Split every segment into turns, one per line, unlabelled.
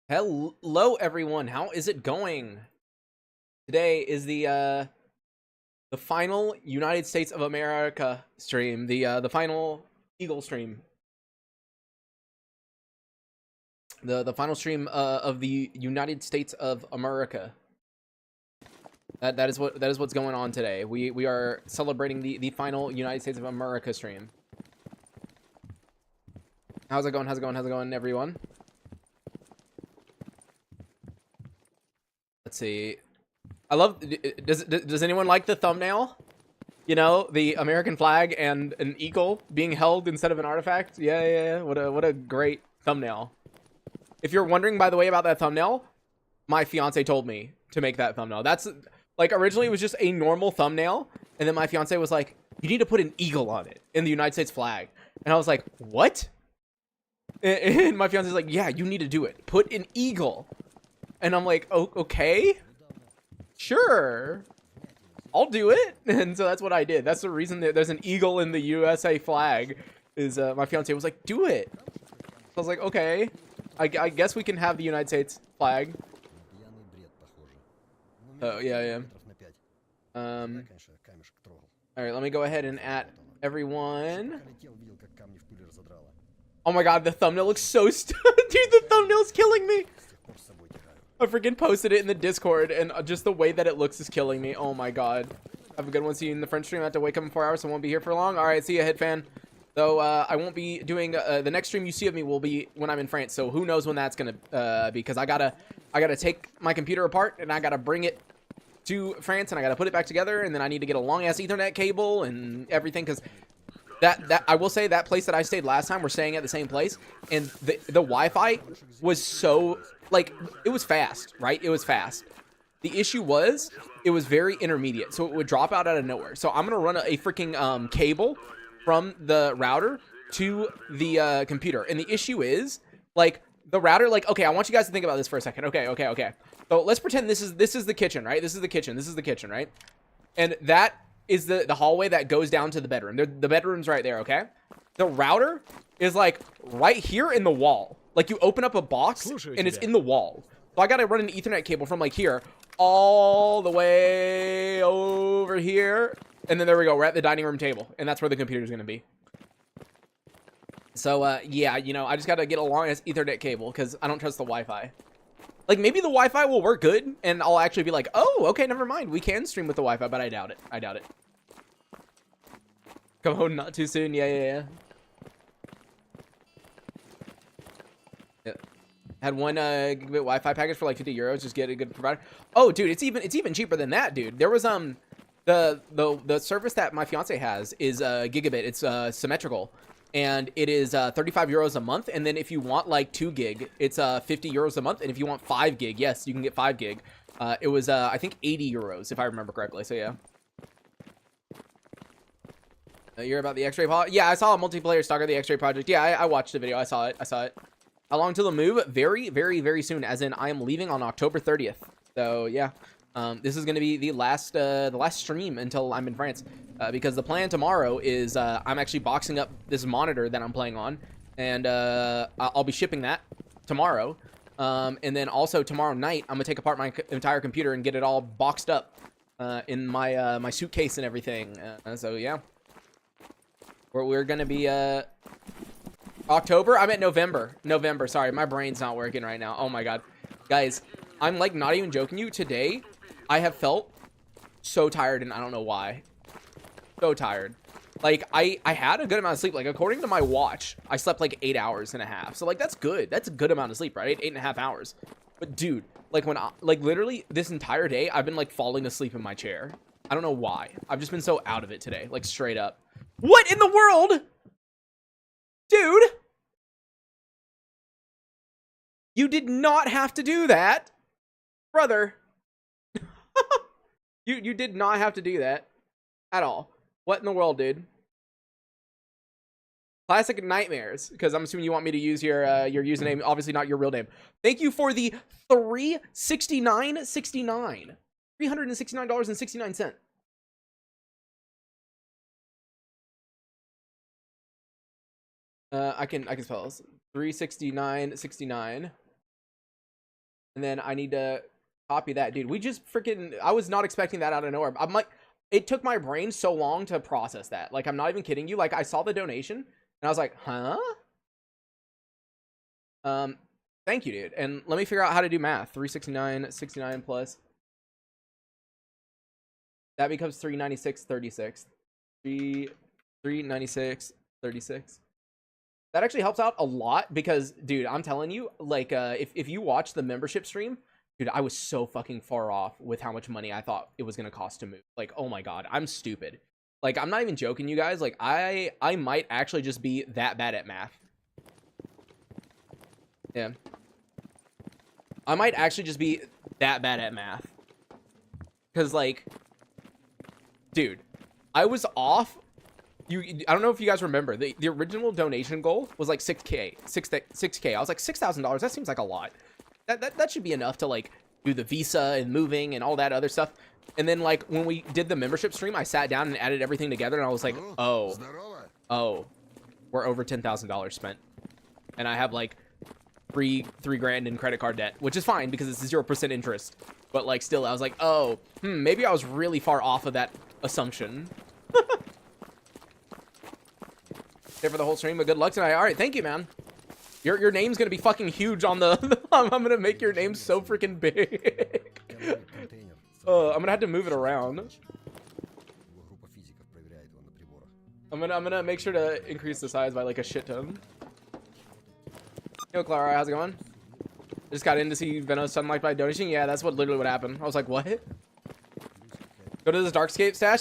Hello everyone, how is it going? Today is the final United States of America stream, the final Eagle stream. The final stream of the United States of America. That is what's going on today. We are celebrating the final United States of America stream. How's it going? How's it going? How's it going, everyone? Let's see. I love. Does anyone like the thumbnail? You know, the American flag and an eagle being held instead of an artifact. Yeah. What a great thumbnail. If you're wondering, by the way, about that thumbnail, my fiance told me to make that thumbnail. That's like originally it was just a normal thumbnail, and then my fiance was like, "You need to put an eagle on it in the United States flag," and I was like, "What?" And my fiance's like, "Yeah, you need to do it. Put an eagle," and I'm like, "Oh, okay, sure." I'll do it. And so that's what I did. That's the reason that there's an eagle in the USA flag is my fiance was like, do it. So I was like, okay, I guess we can have the United States flag. Oh, yeah. Um, all right, let me go ahead and add everyone. Oh my God, the thumbnail looks so dude, the thumbnail's killing me. I freaking posted it in the Discord, and just the way that it looks is killing me. Oh my God. Have a good one. See you in the French stream. I have to wake up in 4 hours, so I won't be here for long. All right, see ya, Hit Fan. Though I won't be doing the next stream you see of me will be when I'm in France. So who knows when that's gonna be? Because I gotta take my computer apart and I gotta bring it to France and I gotta put it back together, and then I need to get a long ass Ethernet cable and everything. Because that I will say that place that I stayed last time, we're staying at the same place, and the Wi-Fi was so like it was fast, right? It was fast. The issue was it was very intermediate, so it would drop out of nowhere. So I'm gonna run a freaking cable from the router to the computer, and the issue is like the router. Like, okay, I want you guys to think about this for a second. Okay. So let's pretend this is the kitchen, right? This is the kitchen, right? And that is the hallway that goes down to the bedroom. The bedroom's right there, okay? The router is like right here in the wall. Like you open up a box and it's in the wall. So I gotta run an Ethernet cable from like here all the way over here. And then there we go. We're at the dining room table. And that's where the computer's gonna be. So yeah, you know, I just gotta get a long ass Ethernet cable because I don't trust the Wi-Fi. Like maybe the Wi-Fi will work good and I'll actually be like, oh, okay, never mind. We can stream with the Wi-Fi, but I doubt it. I doubt it. Come home not too soon. Yeah. Had one gigabit Wi-Fi package for like 50 euros. Just get a good provider. Oh, dude, it's even cheaper than that, dude. There was the service that my fiance has is gigabit. It's symmetrical, and it is 35 euros a month. And then if you want like 2 gig, it's 50 euros a month. And if you want 5 gig, yes, you can get 5 gig. It was I think 80 euros if I remember correctly. So yeah. You're about the X-ray pod? Yeah, I saw a multiplayer Stalker the X-ray project. Yeah, I watched the video. I saw it. How long till the move? Very soon. As in, I am leaving on October 30th. So yeah, this is gonna be the last stream until I'm in France, because the plan tomorrow is I'm actually boxing up this monitor that I'm playing on, and I'll be shipping that tomorrow. And then also tomorrow night, I'm gonna take apart my entire computer and get it all boxed up in my my suitcase and everything. So yeah, we're gonna be October? I meant November. November. Sorry, my brain's not working right now. Oh my God. Guys, I'm like not even joking you. Today, I have felt so tired and I don't know why. So tired. Like, I had a good amount of sleep. Like, according to my watch, I slept like 8 hours and a half. So, like, that's good. That's a good amount of sleep, right? 8.5 hours. But, dude, like, like, literally this entire day, I've been, like, falling asleep in my chair. I don't know why. I've just been so out of it today. Like, straight up. What in the world? Dude, you did not have to do that, brother. You did not have to do that at all. What in the world, dude? Classic nightmares, because I'm assuming you want me to use your username, obviously not your real name. Thank you for the $369.69. $369.69. I can spell this. 369.69. And then I need to copy that. Dude, we just freaking... I was not expecting that out of nowhere. I'm like... It took my brain so long to process that. Like, I'm not even kidding you. Like, I saw the donation, and I was like, huh? Thank you, dude. And let me figure out how to do math. 369, 69 plus. That becomes 396, 36. 396, 36. That actually helps out a lot because, dude, I'm telling you, like, if you watch the membership stream, dude, I was so fucking far off with how much money I thought it was going to cost to move. Like, oh my God, I'm stupid. Like, I'm not even joking, you guys. Like, I might actually just be that bad at math. Yeah. I might actually just be that bad at math. Because, like, dude, I was off. I don't know if you guys remember. The original donation goal was like 6K. 6K. I was like, $6,000. That seems like a lot. That should be enough to, like, do the visa and moving and all that other stuff. And then, like, when we did the membership stream, I sat down and added everything together, and I was like, oh, we're over $10,000 spent. And I have, like, three grand in credit card debt, which is fine because it's 0% interest. But, like, still, I was like, oh, maybe I was really far off of that assumption. Stay for the whole stream, but good luck tonight. All right, thank you, man. Your name's gonna be fucking huge on the... I'm gonna make your name so freaking big. I'm gonna have to move it around. I'm gonna make sure to increase the size by like a shit ton. Yo, Clara, how's it going? Just got in to see Venos Sunlight by donation. Yeah, that's what literally what happened. I was like, what? Go to this Darkscape stash.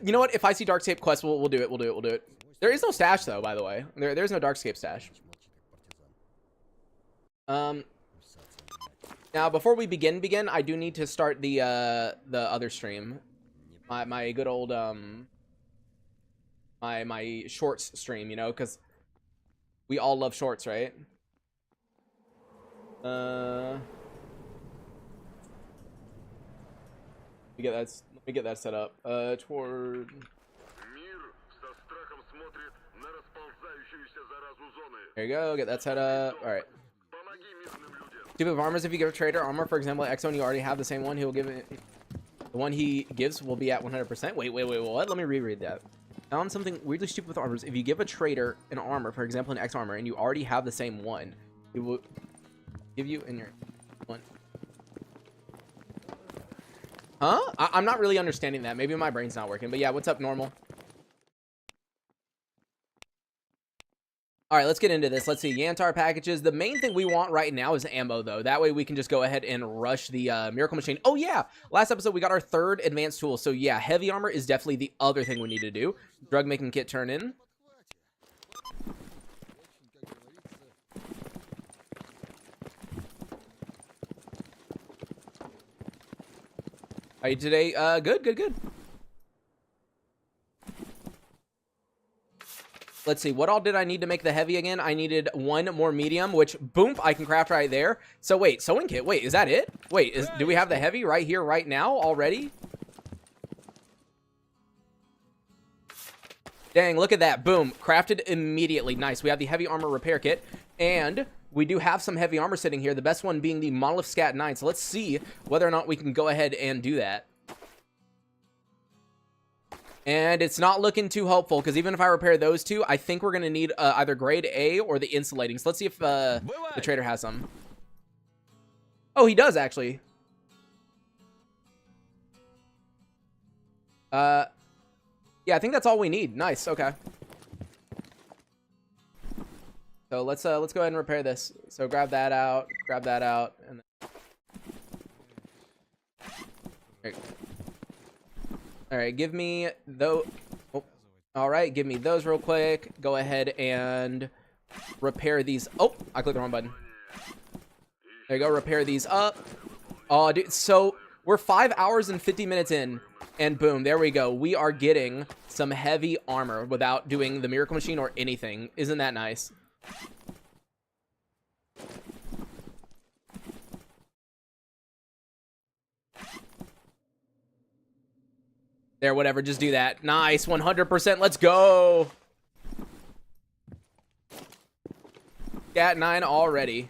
You know what? If I see Darkscape quest, we'll do it. We'll do it. There is no stash though, by the way. There's no Darkscape stash. Now before we begin, I do need to start the other stream. My good old my shorts stream, you know, because we all love shorts, right? Let me get that set up. Toward... There you go, get that set up. Alright. Stupid armors, if you give a trader armor, for example, X-Zone, you already have the same one, he'll give it. The one he gives will be at 100%. Wait, what? Let me reread that. Found something weirdly stupid with armors. If you give a trader an armor, for example, an X armor, and you already have the same one, it will give you in your one. Huh? I'm not really understanding that. Maybe my brain's not working. But yeah, what's up, normal? All right, let's get into this. Let's see. Yantar packages. The main thing we want right now is ammo, though. That way we can just go ahead and rush the Miracle Machine. Oh, yeah. Last episode, we got our third advanced tool. So, yeah, heavy armor is definitely the other thing we need to do. Drug making kit turn in. How are you today? Good. Let's see, what all did I need to make the heavy again? I needed one more medium, which, boom, I can craft right there. So, wait, sewing kit. Wait, is that it? Wait, do we have the heavy right here, right now, already? Dang, look at that. Boom, crafted immediately. Nice. We have the heavy armor repair kit, and we do have some heavy armor sitting here, the best one being the Monolith Scat 9. So, let's see whether or not we can go ahead and do that. And it's not looking too hopeful, because even if I repair those two, I think we're going to need either grade A or the insulating. So let's see if the trader has some. Oh, he does, actually. Yeah, I think that's all we need. Nice, okay. So let's go ahead and repair this. So grab that out, and then... All right, give me those. Oh, all right, give me those real quick. Go ahead and repair these. Oh, I clicked the wrong button. There you go, repair these up. Oh, dude, so we're 5 hours and 50 minutes in, and boom, there we go. We are getting some heavy armor without doing the Miracle Machine or anything. Isn't that nice? There, whatever, just do that. Nice, 100%, let's go. Scat 9 already.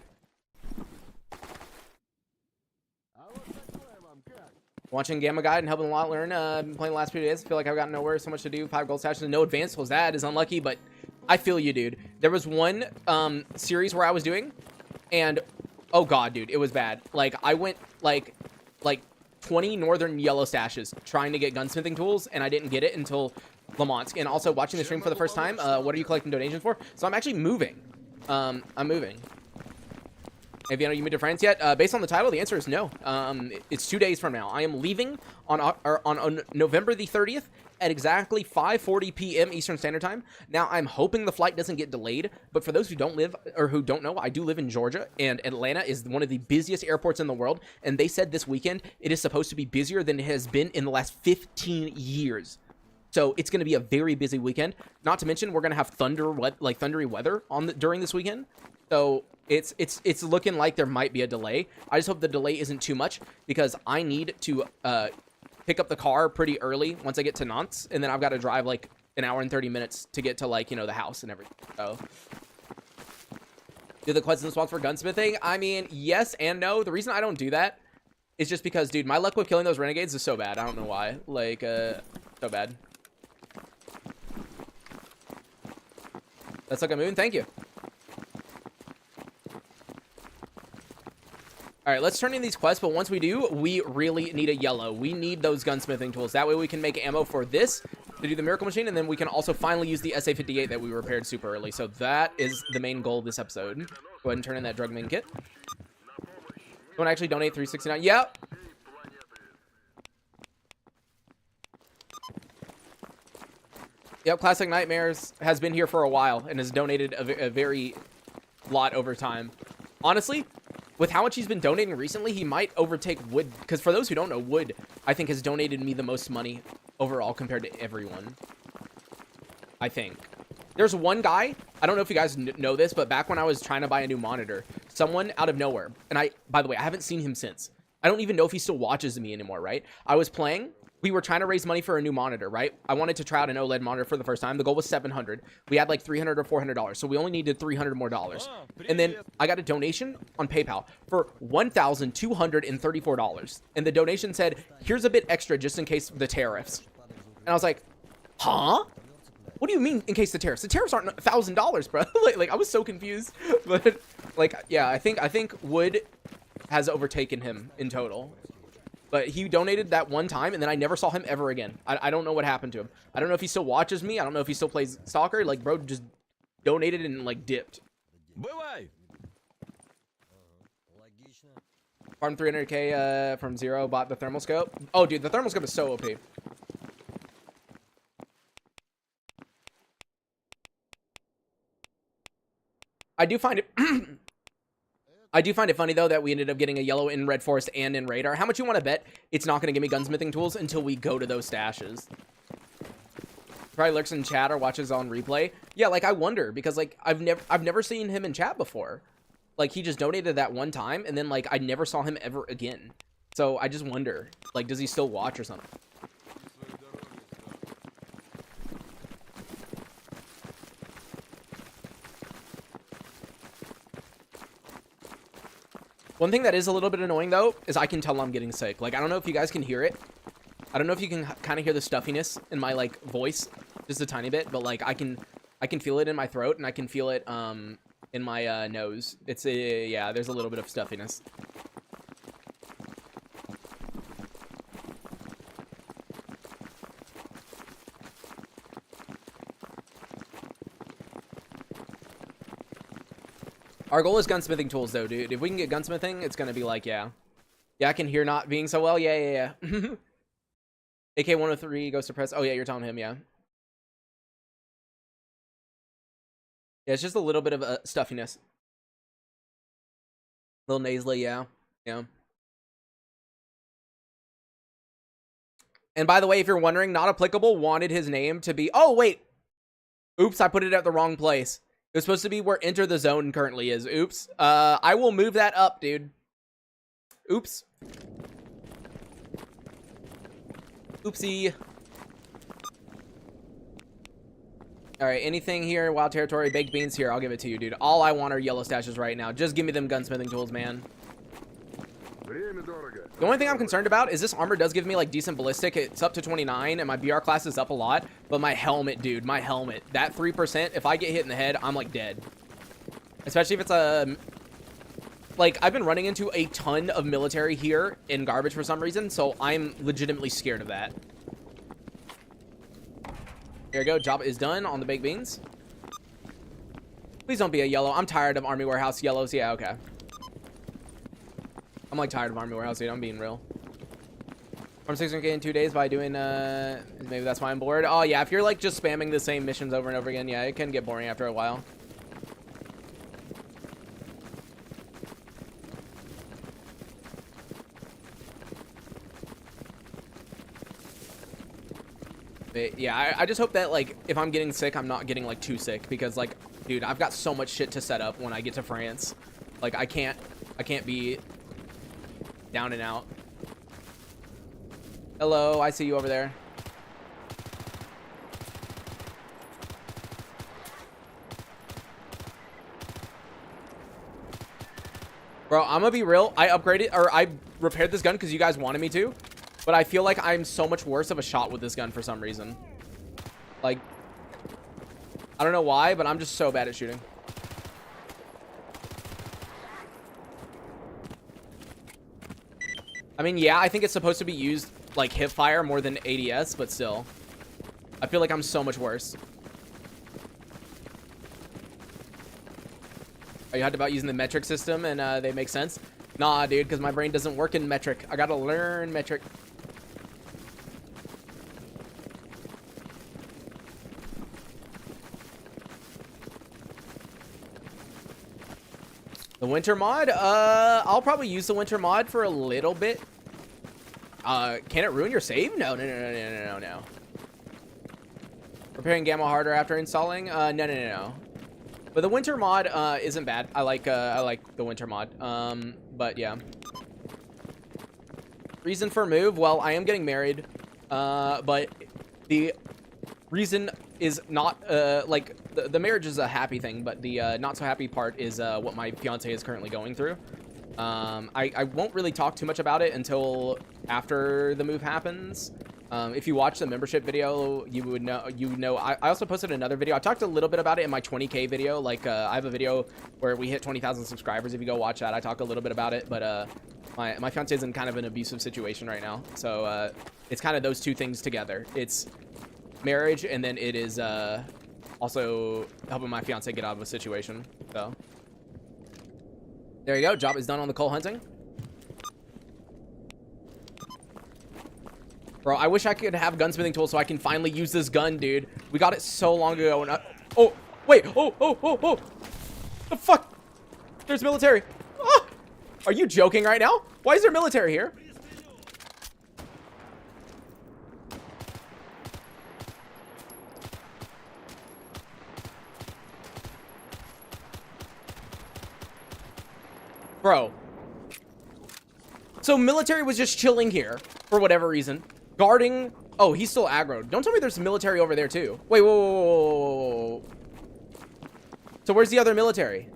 Watching Gamma Guide and helping a lot learn. Been playing the last few days. I feel like I've got nowhere. So much to do. 5 gold stashes and no advanced tools. That is unlucky, but I feel you, dude. There was one series where I was doing, and oh god, dude, it was bad. Like I went like 20 northern yellow stashes trying to get gunsmithing tools, and I didn't get it until Lamont's. And also watching the stream for the first time. What are you collecting donations for? So I'm actually moving. I'm moving. Have you moved to France yet? Based on the title, the answer is no. It's 2 days from now. I am leaving on November the 30th at exactly 5:40 p.m. Eastern Standard Time. Now, I'm hoping the flight doesn't get delayed, but for those who don't live or who don't know, I do live in Georgia, and Atlanta is one of the busiest airports in the world, and they said this weekend it is supposed to be busier than it has been in the last 15 years. So it's going to be a very busy weekend. Not to mention, we're going to have thundery weather during this weekend. So it's looking like there might be a delay. I just hope the delay isn't too much because I need to pick up the car pretty early once I get to Nantes, and then I've got to drive like an hour and 30 minutes to get to the house and everything. So do the quests and swaps for gunsmithing? I mean, yes and no. The reason I don't do that is just because, dude, my luck with killing those renegades is so bad. I don't know why. Like, so bad. That's like a moon. Thank you. All right, let's turn in these quests, but once we do, we really need a yellow. We need those gunsmithing tools. That way we can make ammo for this to do the miracle machine, and then we can also finally use the SA-58 that we repaired super early. So that is the main goal of this episode. Go ahead and turn in that drug main kit. Someone actually donate 369. Yep. Yep, Classic Nightmares has been here for a while and has donated a very lot over time. Honestly, with how much he's been donating recently, he might overtake Wood. Because for those who don't know, Wood, I think, has donated me the most money overall compared to everyone. I think. There's one guy, I don't know if you guys know this, but back when I was trying to buy a new monitor, someone out of nowhere, and by the way, I haven't seen him since. I don't even know if he still watches me anymore, right? I was playing. We were trying to raise money for a new monitor, right? I wanted to try out an OLED monitor for the first time. The goal was $700. We had like $300 or $400, so we only needed $300 more. And then I got a donation on PayPal for $1,234. And the donation said, here's a bit extra just in case the tariffs. And I was like, huh? What do you mean in case the tariffs? The tariffs aren't $1,000, bro. like I was so confused. But like, yeah, I think Wood has overtaken him in total. But he donated that one time, and then I never saw him ever again. I don't know what happened to him. I don't know if he still watches me. I don't know if he still plays Stalker. Like, bro just donated and, like, dipped. Farm 300k from zero, bought the thermal scope. Oh, dude, the thermal scope is so OP. I do find it... I do find it funny, though, that we ended up getting a yellow in Red Forest and in Radar. How much you want to bet it's not going to give me gunsmithing tools until we go to those stashes? Probably lurks in chat or watches on replay. Yeah, like, I wonder, because, like, I've never seen him in chat before. Like, he just donated that one time, and then, like, I never saw him ever again. So, I just wonder, like, does he still watch or something? One thing that is a little bit annoying, though, is I can tell I'm getting sick. Like, I don't know if you guys can hear it. I don't know if you can kind of hear the stuffiness in my, like, voice just a tiny bit, but, like, I can feel it in my throat, and I can feel it in my nose. It's yeah, there's a little bit of stuffiness. Our goal is gunsmithing tools, though, dude. If we can get gunsmithing, it's gonna be like, yeah. Yeah, I can hear not being so well. Yeah. AK-103 goes to press. Oh, yeah, you're telling him, yeah. Yeah, it's just a little bit of a stuffiness. A little nasally, yeah. Yeah. And by the way, if you're wondering, not applicable wanted his name to be... Oh, wait. Oops, I put it at the wrong place. It was supposed to be where Enter the Zone currently is. Oops. I will move that up, dude. Oops. Oopsie. Alright, anything here? Wild Territory, Baked Beans here. I'll give it to you, dude. All I want are yellow stashes right now. Just give me them gunsmithing tools, man. The only thing I'm concerned about is this armor does give me like decent ballistic. It's up to 29 and my BR class is up a lot, but my helmet, dude, my helmet, that 3%, if I get hit in the head, I'm like dead. Especially if it's a, like, I've been running into a ton of military here in garbage for some reason, so I'm legitimately scared of that. There you go, job is done on the baked beans. Please don't be a yellow. I'm tired of Army Warehouse yellows. Yeah, okay. I'm like tired of Army Warehouse, dude. I'm being real. Farm 600k in 2 days by doing, maybe that's why I'm bored. Oh, yeah, if you're like just spamming the same missions over and over again, yeah, it can get boring after a while. But yeah, I just hope that, like, if I'm getting sick, I'm not getting, like, too sick. Because, like, dude, I've got so much shit to set up when I get to France. Like, I can't be down and out. Hello, I see you over there. Bro, I'm gonna be real. I upgraded, or I repaired this gun because you guys wanted me to. But I feel like I'm so much worse of a shot with this gun for some reason. Like, I don't know why, but I'm just so bad at shooting. I mean, yeah, I think it's supposed to be used like hip fire more than ADS, but still. I feel like I'm so much worse. Are you hyped about using the metric system and they make sense? Nah, dude, because my brain doesn't work in metric. I gotta learn metric. The winter mod? I'll probably use the winter mod for a little bit. Can it ruin your save? No. Repairing gamma harder after installing? No. But the winter mod isn't bad. I like the winter mod. But yeah. Reason for move? Well, I am getting married. But the reason is not like the marriage is a happy thing, but the not so happy part is what my fiance is currently going through. I won't really talk too much about it until after the move happens. If you watch the membership video, you would know. I also posted another video. I talked a little bit about it in my 20k video. Like, I have a video where we hit 20,000 subscribers. If you go watch that, I talk a little bit about it. But my fiance is in kind of an abusive situation right now, so it's kind of those two things together. It's marriage, and then it is also helping my fiance get out of a situation. So there you go. Job is done on the coal hunting. Bro, I wish I could have gunsmithing tools so I can finally use this gun, dude. We got it so long ago. And oh, wait. Oh. The fuck? There's military. Ah! Are you joking right now? Why is there military here? Bro. So military was just chilling here for whatever reason. Guarding. Oh, he's still aggro. Don't tell me there's military over there too. Wait, whoa. So where's the other military?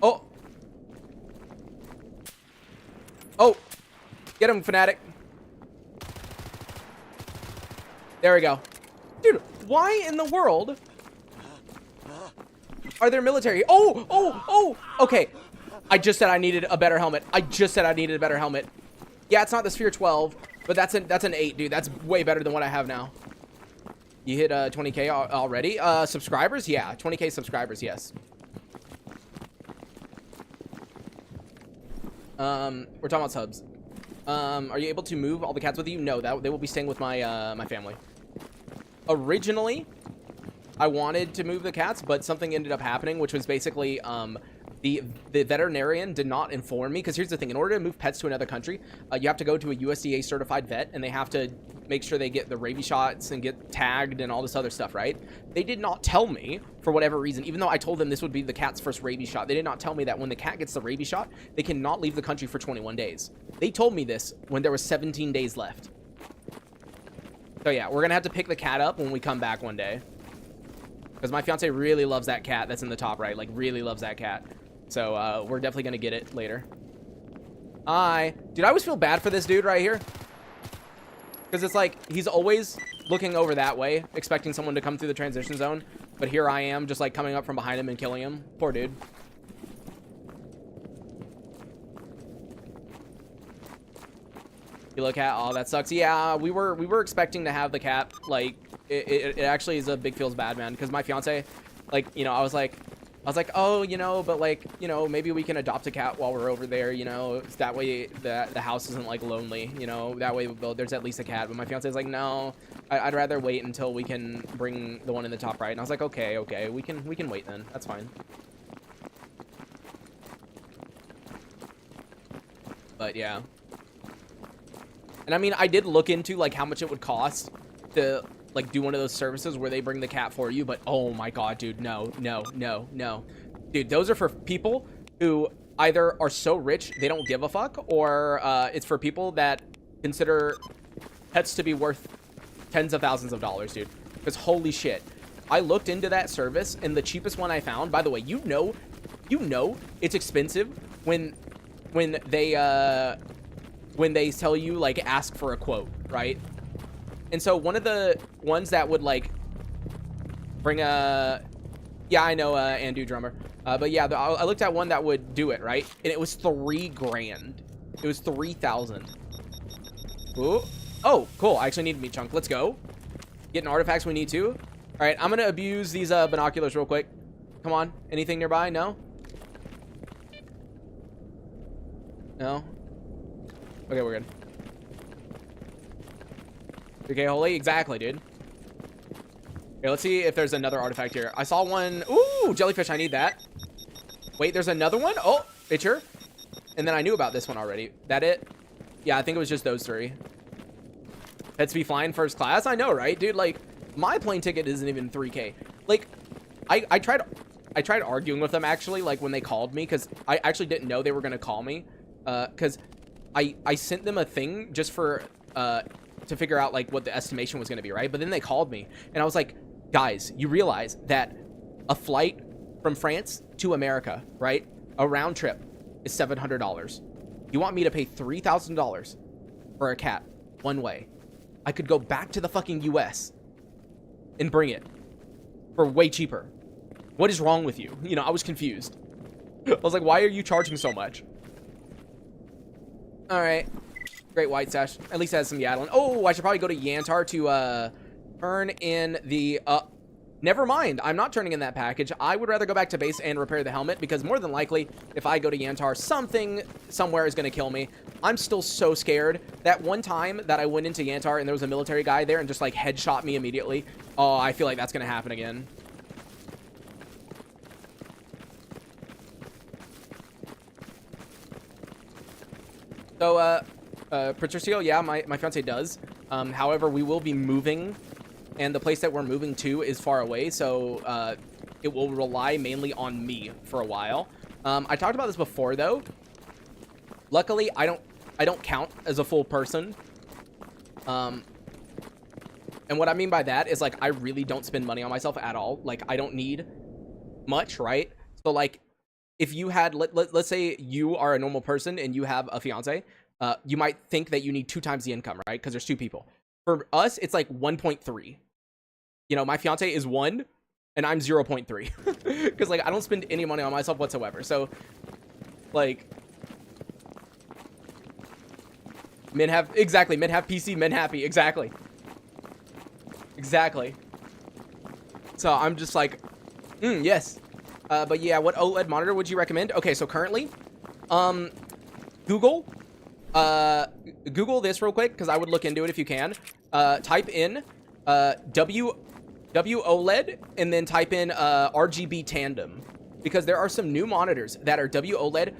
Oh. Get him, fanatic. There we go. Dude, why in the world are there military? Oh. Okay. I just said I needed a better helmet. Yeah, it's not the Sphere 12, but that's an 8, dude. That's way better than what I have now. You hit 20k already? Subscribers? Yeah, 20k subscribers, yes. We're talking about subs. Are you able to move all the cats with you? No, they will be staying with my my family. Originally, I wanted to move the cats, but something ended up happening, which was basically the veterinarian did not inform me, because here's the thing: in order to move pets to another country, you have to go to a USDA certified vet, and they have to make sure they get the rabies shots and get tagged and all this other stuff, right? They did not tell me, for whatever reason, even though I told them this would be the cat's first rabies shot, they did not tell me that when the cat gets the rabies shot, they cannot leave the country for 21 days. They told me this when there was 17 days left. So yeah, we're gonna have to pick the cat up when we come back one day, because my fiance really loves that cat that's in the top right, like really loves that cat. So we're definitely gonna get it later. Dude, I always feel bad for this dude right here. Because it's like, he's always looking over that way, expecting someone to come through the transition zone. But here I am, just like coming up from behind him and killing him. Poor dude. You look at, oh, that sucks. Yeah, we were expecting to have the cat. Like, it actually is a big feels bad, man. Because my fiance, like, you know, I was like, oh, you know, but like, you know, maybe we can adopt a cat while we're over there, you know, that way the house isn't like lonely, you know, that way there's at least a cat. But my fiance is like, no, I'd rather wait until we can bring the one in the top right. And I was like, okay, we can wait then. That's fine. But yeah. And I mean, I did look into like how much it would cost to like do one of those services where they bring the cat for you, but oh my god, dude, no. Dude, those are for people who either are so rich they don't give a fuck, or it's for people that consider pets to be worth tens of thousands of dollars, dude. Because holy shit, I looked into that service and the cheapest one I found, by the way, you know it's expensive when they tell you like ask for a quote, right? And so one of the ones that would like bring a, yeah, I know, Andu drummer, but yeah, I looked at one that would do it, right? And it was $3 grand. It was 3,000. Ooh. Oh, cool. I actually need meat chunk. Let's go. Getting artifacts we need to. All right, I'm gonna abuse these binoculars real quick. Come on. Anything nearby? No. No. Okay, we're good. Okay, holy, exactly, dude. Okay, let's see if there's another artifact here. I saw one. Ooh, jellyfish, I need that. Wait, there's another one? Oh, pitcher. And then I knew about this one already. That it? Yeah, I think it was just those three. Pets be flying first class? I know, right? Dude, like, my plane ticket isn't even 3K. Like, I tried arguing with them, actually, like, when they called me, because I actually didn't know they were going to call me. Because I sent them a thing just for, to figure out, like, what the estimation was going to be, right? But then they called me, and I was like, guys, you realize that a flight from France to America, right? A round trip is $700. You want me to pay $3,000 for a cat one way? I could go back to the fucking US and bring it for way cheaper. What is wrong with you? You know, I was confused. I was like, why are you charging so much? All right. Great white sash. At least it has some Yaddling. Oh, I should probably go to Yantar to turn in the... Never mind. I'm not turning in that package. I would rather go back to base and repair the helmet, because more than likely, if I go to Yantar, something somewhere is going to kill me. I'm still so scared. That one time that I went into Yantar and there was a military guy there and just like headshot me immediately. Oh, I feel like that's going to happen again. So, Patricio, yeah, my fiance does. However, we will be moving, and the place that we're moving to is far away, so it will rely mainly on me for a while. I talked about this before, though. Luckily, I don't count as a full person. And what I mean by that is, like, I really don't spend money on myself at all. Like, I don't need much, right? So, like, if you had, let's say you are a normal person and you have a fiance, you might think that you need 2 times the income, right? Because there's 2 people. For us, it's like 1.3. You know, my fiance is 1 and I'm 0.3 because like I don't spend any money on myself whatsoever. So like men have PC, men happy. Exactly. So I'm just like, yes. But yeah, what OLED monitor would you recommend? Okay, so currently, Google this real quick, because I would look into it if you can. Type in WOLED and then type in RGB tandem, because there are some new monitors that are WOLED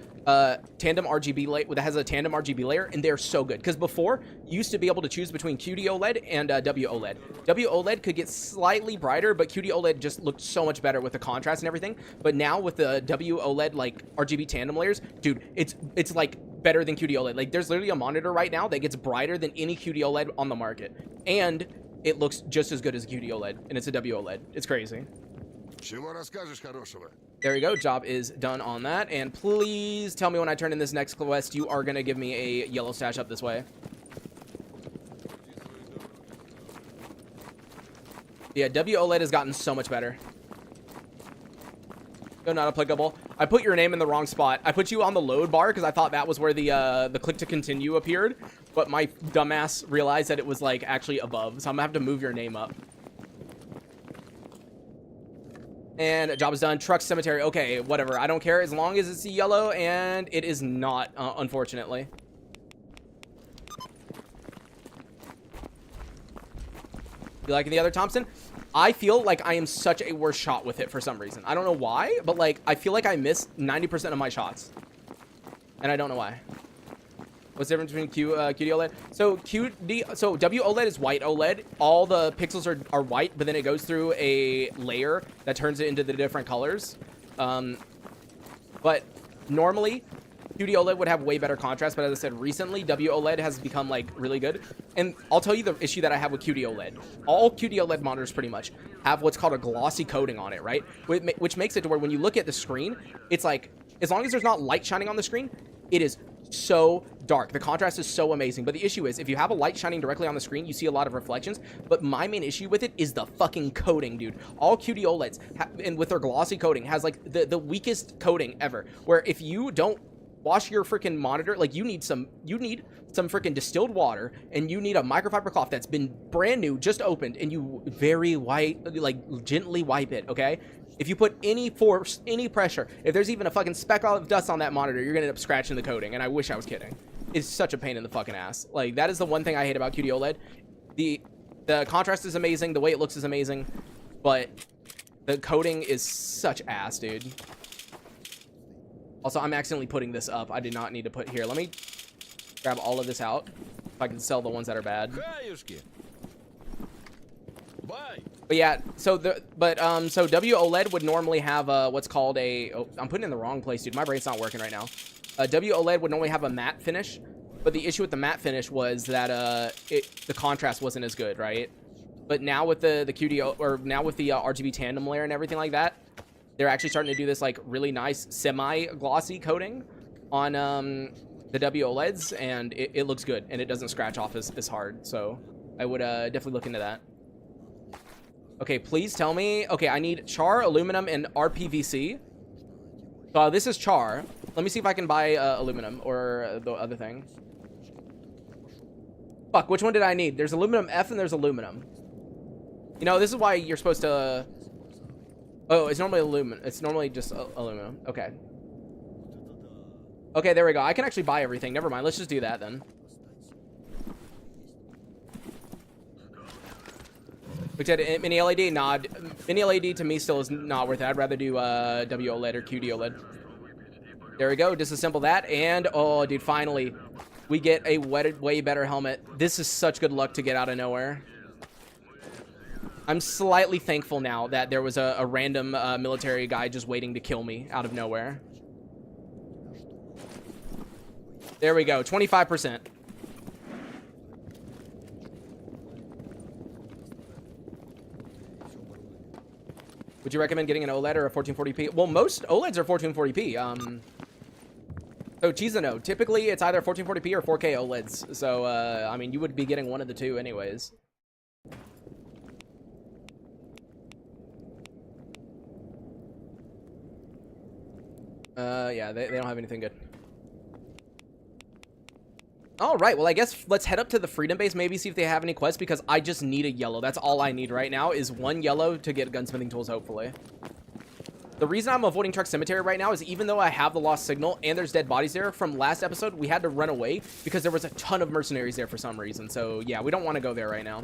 tandem RGB layer that has a tandem RGB layer, and they're so good. Because before you used to be able to choose between QD-OLED and WOLED. WOLED could get slightly brighter, but QD-OLED just looked so much better with the contrast and everything. But now with the WOLED like RGB tandem layers, dude, it's like better than QD-OLED. Like there's literally a monitor right now that gets brighter than any QD-OLED on the market, and it looks just as good as QD-OLED, and it's a WOLED. It's crazy. There we go. Job is done on that. And please tell me when I turn in this next quest, you are going to give me a yellow stash up this way. Yeah, WOLED has gotten so much better. No, not applicable. I put your name in the wrong spot. I put you on the load bar because I thought that was where the click to continue appeared. But my dumbass realized that it was like actually above. So I'm going to have to move your name up. And job is done. Truck cemetery. Okay, whatever. I don't care as long as it's yellow, and it is not, unfortunately. You liking the other Thompson? I feel like I am such a worse shot with it for some reason. I don't know why, but like I feel like I miss 90% of my shots, and I don't know why. What's the difference between QD OLED? So so W OLED is white OLED. All the pixels are white, but then it goes through a layer that turns it into the different colors. But normally, QD OLED would have way better contrast, but as I said, recently, W OLED has become like really good. And I'll tell you the issue that I have with QD OLED. All QD OLED monitors pretty much have what's called a glossy coating on it, right? Which makes it to where when you look at the screen, it's like, as long as there's not light shining on the screen, it is so dark. The contrast is so amazing. But the issue is, if you have a light shining directly on the screen, you see a lot of reflections. But my main issue with it is the fucking coating, dude. All QD OLEDs, and with their glossy coating, has like the weakest coating ever. Where if you don't wash your freaking monitor, like you need some freaking distilled water, and you need a microfiber cloth that's been brand new, just opened, and you very gently wipe it, okay? If you put any force, any pressure, if there's even a fucking speck of dust on that monitor, you're gonna end up scratching the coating, and I wish I was kidding. It's such a pain in the fucking ass. Like, that is the one thing I hate about QD OLED. The contrast is amazing, the way it looks is amazing, but the coating is such ass, dude. Also, I'm accidentally putting this up. I did not need to put here. Let me grab all of this out if I can sell the ones that are bad. But yeah, so W OLED would normally have what's called a, oh, I'm putting it in the wrong place, dude. My brain's not working right now. W OLED would normally have a matte finish, but the issue with the matte finish was that the contrast wasn't as good, right? But now with the QD, or now with the RGB tandem layer and everything like that, they're actually starting to do this like really nice semi-glossy coating on the W OLEDs, and it looks good, and it doesn't scratch off as hard. So I would definitely look into that. Okay, please tell me. Okay, I need char, aluminum, and RPVC. So this is char. Let me see if I can buy aluminum or the other thing. Fuck, which one did I need? There's aluminum F and there's aluminum. You know, this is why you're supposed to... Oh, it's normally aluminum. It's normally just aluminum. Okay. Okay, there we go. I can actually buy everything. Never mind. Let's just do that then. Which had mini LED? Nah, mini LED to me still is not worth it. I'd rather do W OLED or QD OLED. There we go. Disassemble that. And, oh, dude, finally, we get a way better helmet. This is such good luck to get out of nowhere. I'm slightly thankful now that there was a random military guy just waiting to kill me out of nowhere. There we go. 25%. Would you recommend getting an OLED or a 1440p? Well, most OLEDs are 1440p. So Chizano, typically it's either 1440p or 4K OLEDs. So, I mean, you would be getting one of the two anyways. Yeah, they don't have anything good. All right, well, I guess let's head up to the Freedom Base, maybe see if they have any quests, because I just need a yellow. That's all I need right now is one yellow to get gunsmithing tools, hopefully. The reason I'm avoiding Truck Cemetery right now is even though I have the lost signal and there's dead bodies there, from last episode, we had to run away because there was a ton of mercenaries there for some reason. So, yeah, we don't want to go there right now.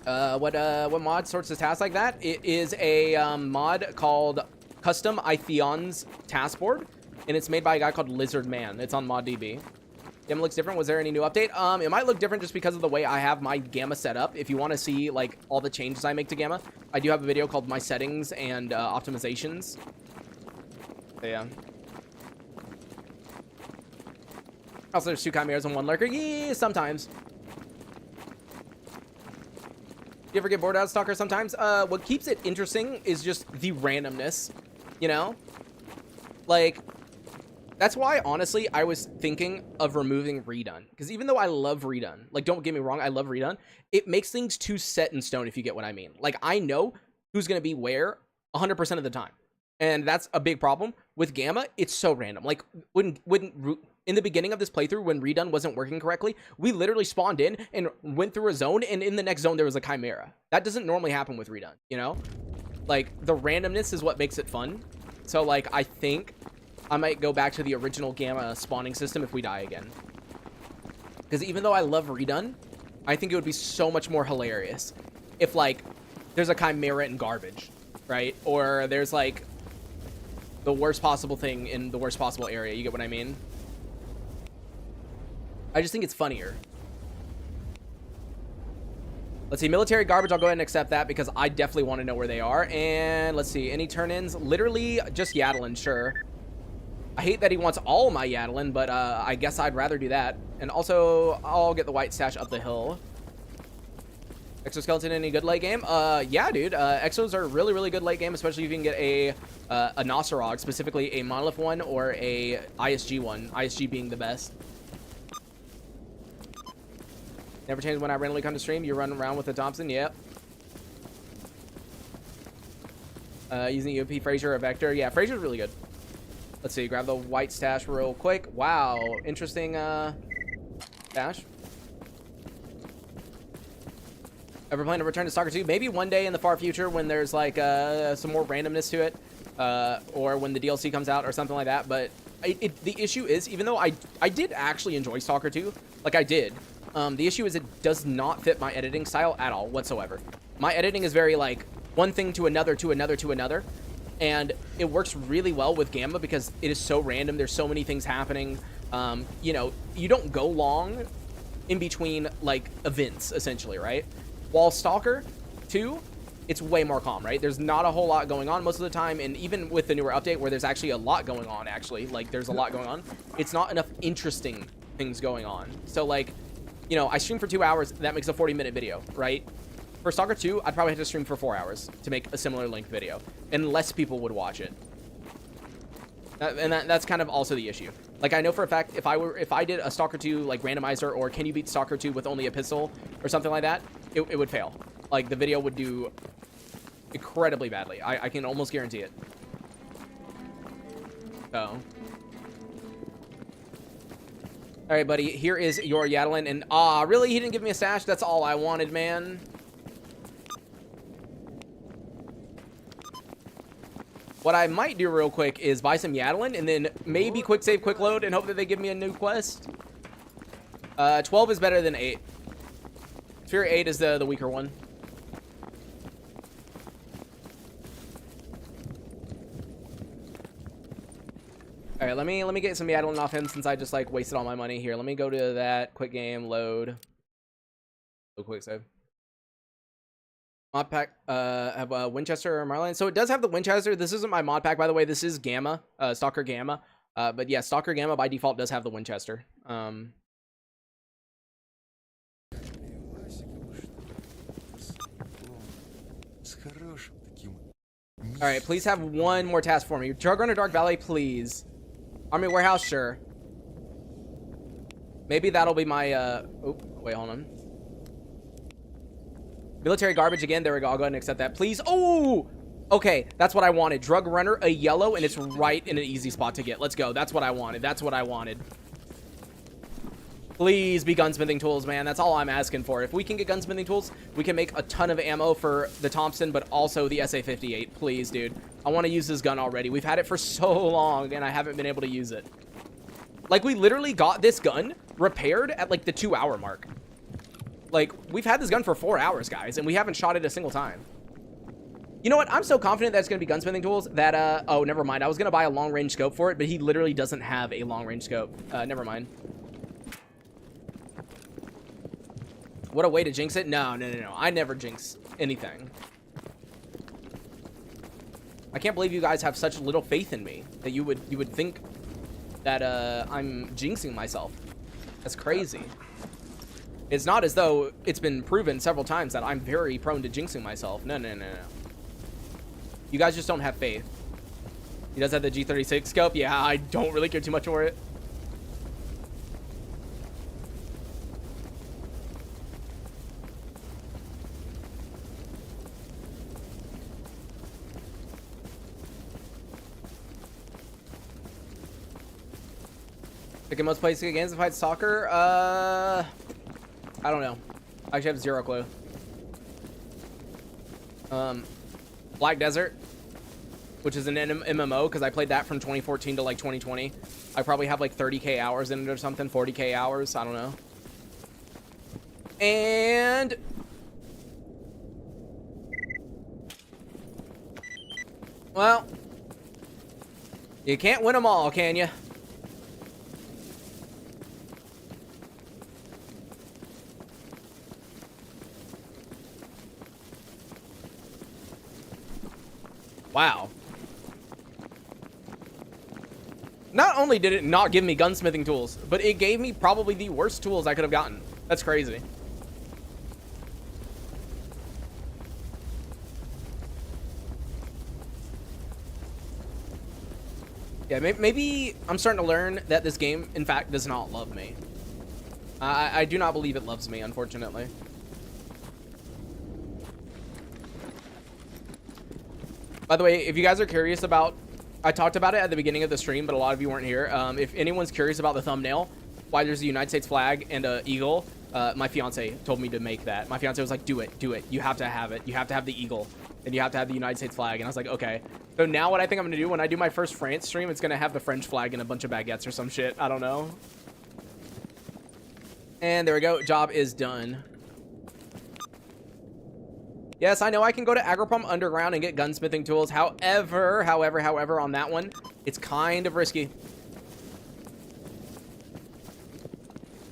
What mod sorts of tasks like that? It is a mod called Custom Ithion's Task Board, and it's made by a guy called Lizard Man. It's on ModDB. Gamma looks different. Was there any new update? It might look different just because of the way I have my Gamma set up. If you want to see like all the changes I make to Gamma, I do have a video called My Settings and Optimizations. So, yeah. Also, there's 2 chimeras and 1 lurker. Yeah, sometimes. You ever get bored out of Stalker sometimes? What keeps it interesting is just the randomness, you know? Like, that's why, honestly, I was thinking of removing Redone. Because even though I love Redone, like, don't get me wrong, I love Redone, it makes things too set in stone, if you get what I mean. Like, I know who's going to be where 100% of the time. And that's a big problem. With Gamma, it's so random. Like, when in the beginning of this playthrough, when Redone wasn't working correctly, we literally spawned in and went through a zone, and in the next zone, there was a Chimera. That doesn't normally happen with Redone, you know? Like, the randomness is what makes it fun. So, like, I think I might go back to the original Gamma spawning system if we die again. Because even though I love Redone, I think it would be so much more hilarious if, like, there's a Chimera in garbage, right? Or there's, like, the worst possible thing in the worst possible area. You get what I mean? I just think it's funnier. Let's see, military garbage, I'll go ahead and accept that because I definitely want to know where they are. And let's see, any turn-ins? Literally just Yatlin, sure. I hate that he wants all my Yatlin, but I guess I'd rather do that. And also, I'll get the white stash up the hill. Exoskeleton, any good late game? Yeah, dude. Exos are really, really good late game, especially if you can get a Nossorog, specifically a Monolith one or a ISG one. ISG being the best. Never change when I randomly come to stream. You run around with the Thompson? Yep. Using UP, Frazier, or Vector? Yeah, Frazier's really good. Let's see. Grab the white stash real quick. Wow. Interesting stash. Ever plan to return to Stalker 2? Maybe one day in the far future when there's like some more randomness to it. Or when the DLC comes out or something like that. But the issue is, even though I did actually enjoy Stalker 2, like I did, the issue is it does not fit my editing style at all whatsoever. My editing is very like one thing to another to another to another. And it works really well with Gamma because it is so random. There's so many things happening. You know, you don't go long in between like events essentially, right? While Stalker 2, it's way more calm, right? There's not a whole lot going on most of the time, and even with the newer update where there's actually a lot going on, like there's a lot going on, it's not enough interesting things going on. So like, you know, I stream for 2 hours, that makes a 40-minute video, right? For Stalker 2, I'd probably have to stream for 4 hours to make a similar length video, and less people would watch it. That's kind of also the issue. Like, I know for a fact, if I did a Stalker 2 like randomizer, or can you beat Stalker 2 with only a pistol or something like that, it would fail. Like, the video would do incredibly badly. I can almost guarantee it. So, all right, buddy, here is your Yatlin. And really, he didn't give me a stash. That's all I wanted, man. What I might do real quick is buy some Yatlin and then maybe quick save, quick load, and hope that they give me a new quest. 12 is better than 8. Sphere 8 is the weaker one. All right, let me get some Yatlin off him since I just like wasted all my money here. Let me go to that quick game load. Quick save. Mod pack have Winchester or Marlin. So it does have the Winchester. This isn't my mod pack, by the way. This is Gamma, Stalker Gamma. But yeah, Stalker Gamma by default does have the Winchester. All right, please have one more task for me. Drug Runner Dark Valley, please. Army Warehouse, sure. Maybe that'll be my oh, wait, hold on. Military garbage again. There we go. I'll go ahead and accept that, please. Oh, okay. That's what I wanted. Drug Runner, a yellow, and it's right in an easy spot to get. Let's go. That's what I wanted. That's what I wanted. Please be gunsmithing tools, man. That's all I'm asking for. If we can get gunsmithing tools, we can make a ton of ammo for the Thompson, but also the SA-58. Please, dude. I want to use this gun already. We've had it for so long, and I haven't been able to use it. Like, we literally got this gun repaired at, like, the 2-hour mark. Like, we've had this gun for 4 hours, guys, and we haven't shot it a single time. You know what? I'm so confident that it's going to be gunsmithing tools that, oh, never mind. I was going to buy a long-range scope for it, but he literally doesn't have a long-range scope. Never mind. What a way to jinx it. No. I never jinx anything. I can't believe you guys have such little faith in me that you would think that, I'm jinxing myself. That's crazy. It's not as though it's been proven several times that I'm very prone to jinxing myself. No, no, no, no. You guys just don't have faith. He does have the G36 scope. Yeah, I don't really care too much for it. Picking most plays games to fight Stalker? I don't know. I actually have zero clue. Black Desert, which is an MMO, because I played that from 2014 to like 2020. I probably have like 30k hours in it or something, 40k hours, I don't know. And well, you can't win them all, can you? Wow. Not only did it not give me gunsmithing tools, but it gave me probably the worst tools I could have gotten. That's crazy. Yeah, maybe I'm starting to learn that this game, in fact, does not love me. I do not believe it loves me, unfortunately. By the way, if you guys are curious about, I talked about it at the beginning of the stream, but a lot of you weren't here. If anyone's curious about the thumbnail, why there's a United States flag and an eagle, my fiance told me to make that. My fiance was like, do it, do it. You have to have it. You have to have the eagle, and you have to have the United States flag. And I was like, okay. So now what I think I'm gonna do when I do my first France stream, it's gonna have the French flag and a bunch of baguettes or some shit. I don't know. And there we go. Job is done. Yes, I know I can go to Agroprom Underground and get gunsmithing tools. However, on that one, it's kind of risky.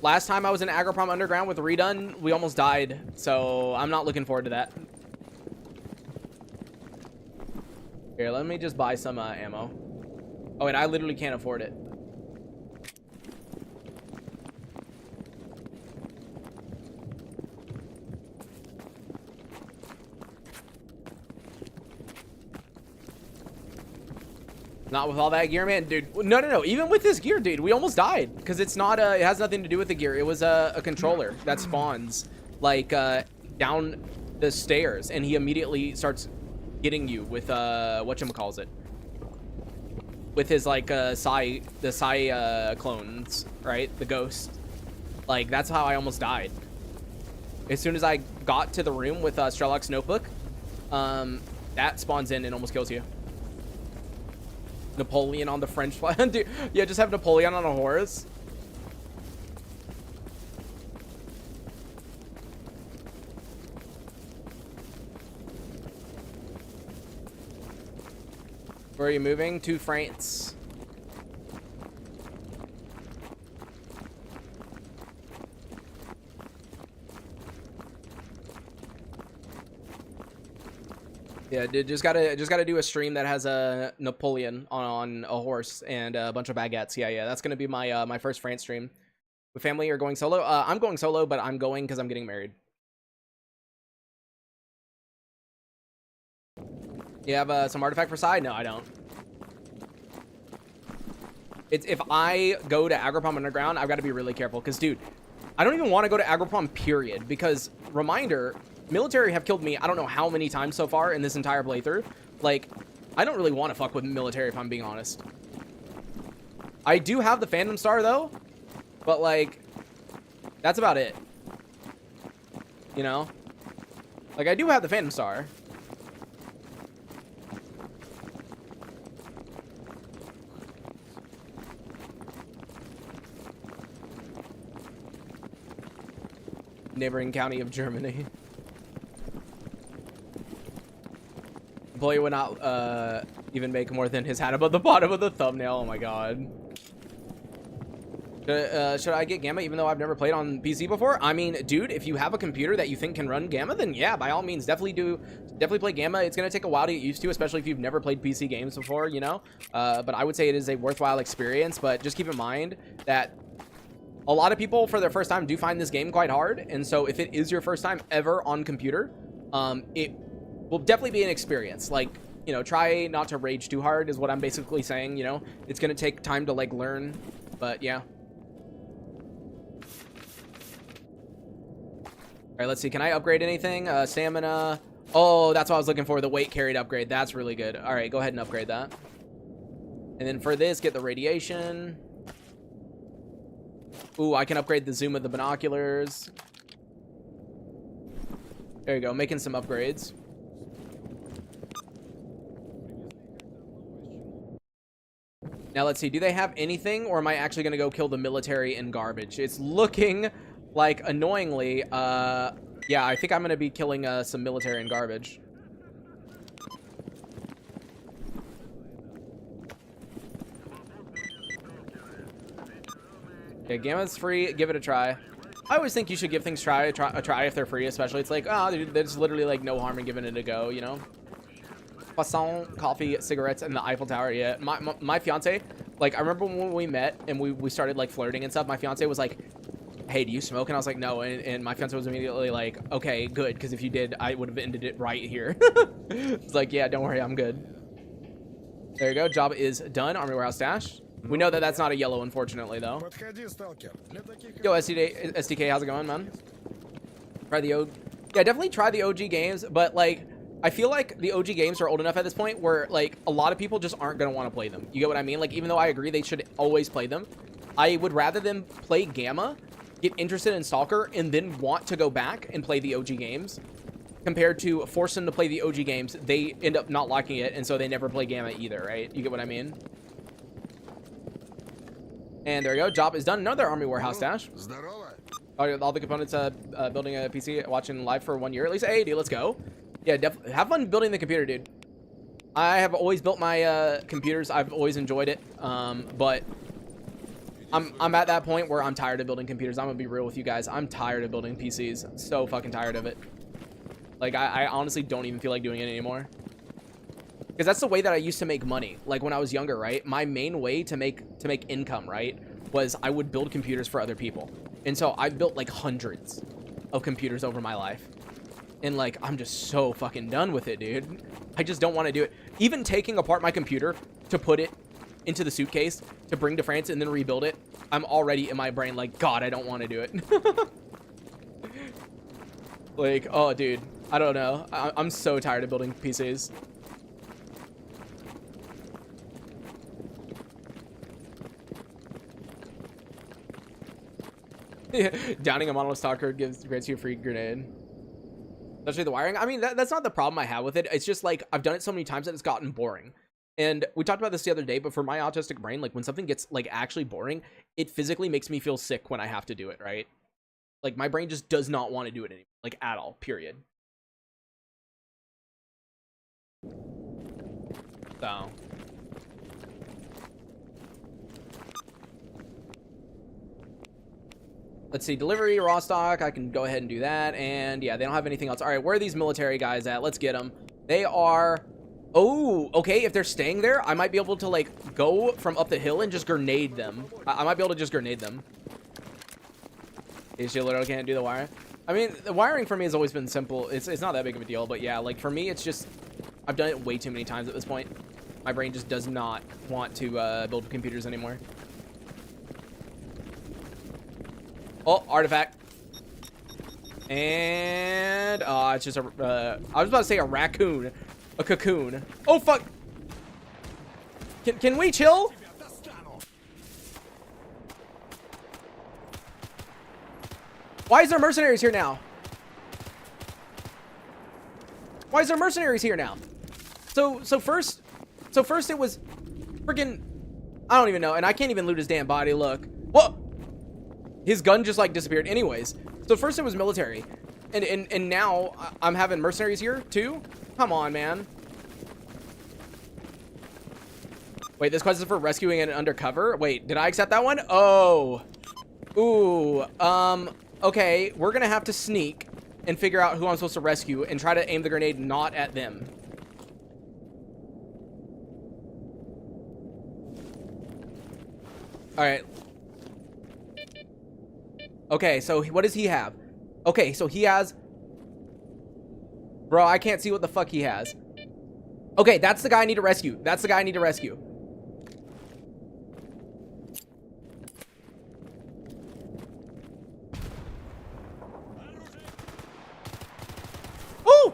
Last time I was in Agroprom Underground with Redone, we almost died. So I'm not looking forward to that. Here, let me just buy some ammo. Oh, and I literally can't afford it. Not with all that gear, man, dude. No. Even with this gear, dude, we almost died because it's not. It has nothing to do with the gear. It was a controller that spawns like down the stairs, and he immediately starts getting you with whatchamacallit, with his like s.t.a.l.k.e.r clones, right? The ghost. Like that's how I almost died. As soon as I got to the room with Strelok's notebook, that spawns in and almost kills you. Napoleon on the French flag. Dude, yeah, just have Napoleon on a horse. Where are you moving? To France. Yeah, dude, just gotta do a stream that has a Napoleon on a horse and a bunch of baguettes. Yeah, that's gonna be my my first France stream. With family or going solo? I'm going solo, but I'm going because I'm getting married. You have some artifact for side? No, I don't. It's if I go to Agroprom Underground, I've got to be really careful because, dude, I don't even want to go to Agroprom, period. Because, reminder, military have killed me I don't know how many times so far in this entire playthrough. Like, I don't really want to fuck with military if I'm being honest. I do have the Phantom Star, though. But, like, that's about it. You know? Like, I do have the Phantom Star. Neighboring county of Germany. Employee would not even make more than his hat above the bottom of the thumbnail. Oh my god. Should I get Gamma even though I've never played on PC before? I mean, dude, if you have a computer that you think can run Gamma, then yeah, by all means, definitely play Gamma. It's gonna take a while to get used to, especially if you've never played PC games before, you know? But I would say it is a worthwhile experience, but just keep in mind that A lot of people for their first time do find this game quite hard. And so if it is your first time ever on computer, it will definitely be an experience. Like, you know, try not to rage too hard is what I'm basically saying. You know, it's going to take time to like learn, but yeah. All right, let's see. Can I upgrade anything? Stamina. Oh, that's what I was looking for. The weight carried upgrade. That's really good. All right, go ahead and upgrade that. And then for this, get the radiation. Ooh, I can upgrade the zoom of the binoculars. There you go, making some upgrades. Now let's see, do they have anything, or am I actually gonna go kill the military in garbage? It's looking like, annoyingly, yeah, I think I'm gonna be killing some military in garbage. Yeah, Gamma's free. Give it a try. I always think you should give things a try if they're free, especially. It's like, oh, there's literally like no harm in giving it a go, you know? Croissant, coffee, cigarettes, and the Eiffel Tower. Yeah, my fiance, like, I remember when we met and we started like flirting and stuff. My fiance was like, hey, do you smoke? And I was like, no. And my fiance was immediately like, okay, good, because if you did, I would have ended it right here. It's like, yeah, don't worry, I'm good. There you go. Job is done. Army warehouse stash. We know that that's not a yellow, unfortunately, though. Yo, STK, how's it going, man? Try the OG. Yeah, definitely try the OG games, but, like, I feel like the OG games are old enough at this point where, like, a lot of people just aren't going to want to play them. You get what I mean? Like, even though I agree they should always play them, I would rather them play Gamma, get interested in Stalker, and then want to go back and play the OG games, compared to force them to play the OG games. They end up not liking it, and so they never play Gamma either, right? You get what I mean? And there you go. Job is done. Another army warehouse stash. All the components building a PC, watching live for 1 year at least. Hey, dude, let's go. Yeah, definitely have fun building the computer, dude. I have always built my computers. I've always enjoyed it. But I'm at that point where I'm tired of building computers. I'm gonna be real with you guys. I'm tired of building PCs. So fucking tired of it. Like, I honestly don't even feel like doing it anymore. Because that's the way that I used to make money. Like, when I was younger, right? My main way to make income, right, was I would build computers for other people. And so I built, like, hundreds of computers over my life. And, like, I'm just so fucking done with it, dude. I just don't want to do it. Even taking apart my computer to put it into the suitcase to bring to France and then rebuild it, I'm already in my brain like, God, I don't want to do it. Like, oh, dude. I don't know. I'm so tired of building PCs. Downing a monolith stalker grants you a free grenade. Especially the wiring. I mean, that's not the problem I have with it. It's just like I've done it so many times that it's gotten boring. And we talked about this the other day, but for my autistic brain, like when something gets like actually boring, it physically makes me feel sick when I have to do it, right? Like my brain just does not want to do it anymore, like at all, period. So let's see, delivery, raw stock. I can go ahead and do that. And yeah, they don't have anything else. All right, where are these military guys at? Let's get them. They are... Oh, okay. If they're staying there, I might be able to like go from up the hill and just grenade them. I might be able to just grenade them. You literally can't do the wiring. I mean, the wiring for me has always been simple. It's not that big of a deal, but yeah, like for me, it's just... I've done it way too many times at this point. My brain just does not want to build computers anymore. Oh, artifact. And it's just a I was about to say a raccoon, a cocoon. Oh fuck. Can we chill? Why is there mercenaries here now? Why is there mercenaries here now? So first it was freaking, I don't even know, and I can't even loot his damn body. Look. Whoa. His gun just like disappeared. Anyways, so first it was military, and now I'm having mercenaries here too. Come on, man. Wait, this quest is for rescuing an undercover. Wait, did I accept that one? Oh, ooh. Okay, we're gonna have to sneak and figure out who I'm supposed to rescue and try to aim the grenade not at them. All right. Okay, so what does he have? Okay, so he has... Bro, I can't see what the fuck he has. Okay, that's the guy I need to rescue. That's the guy I need to rescue. Oh!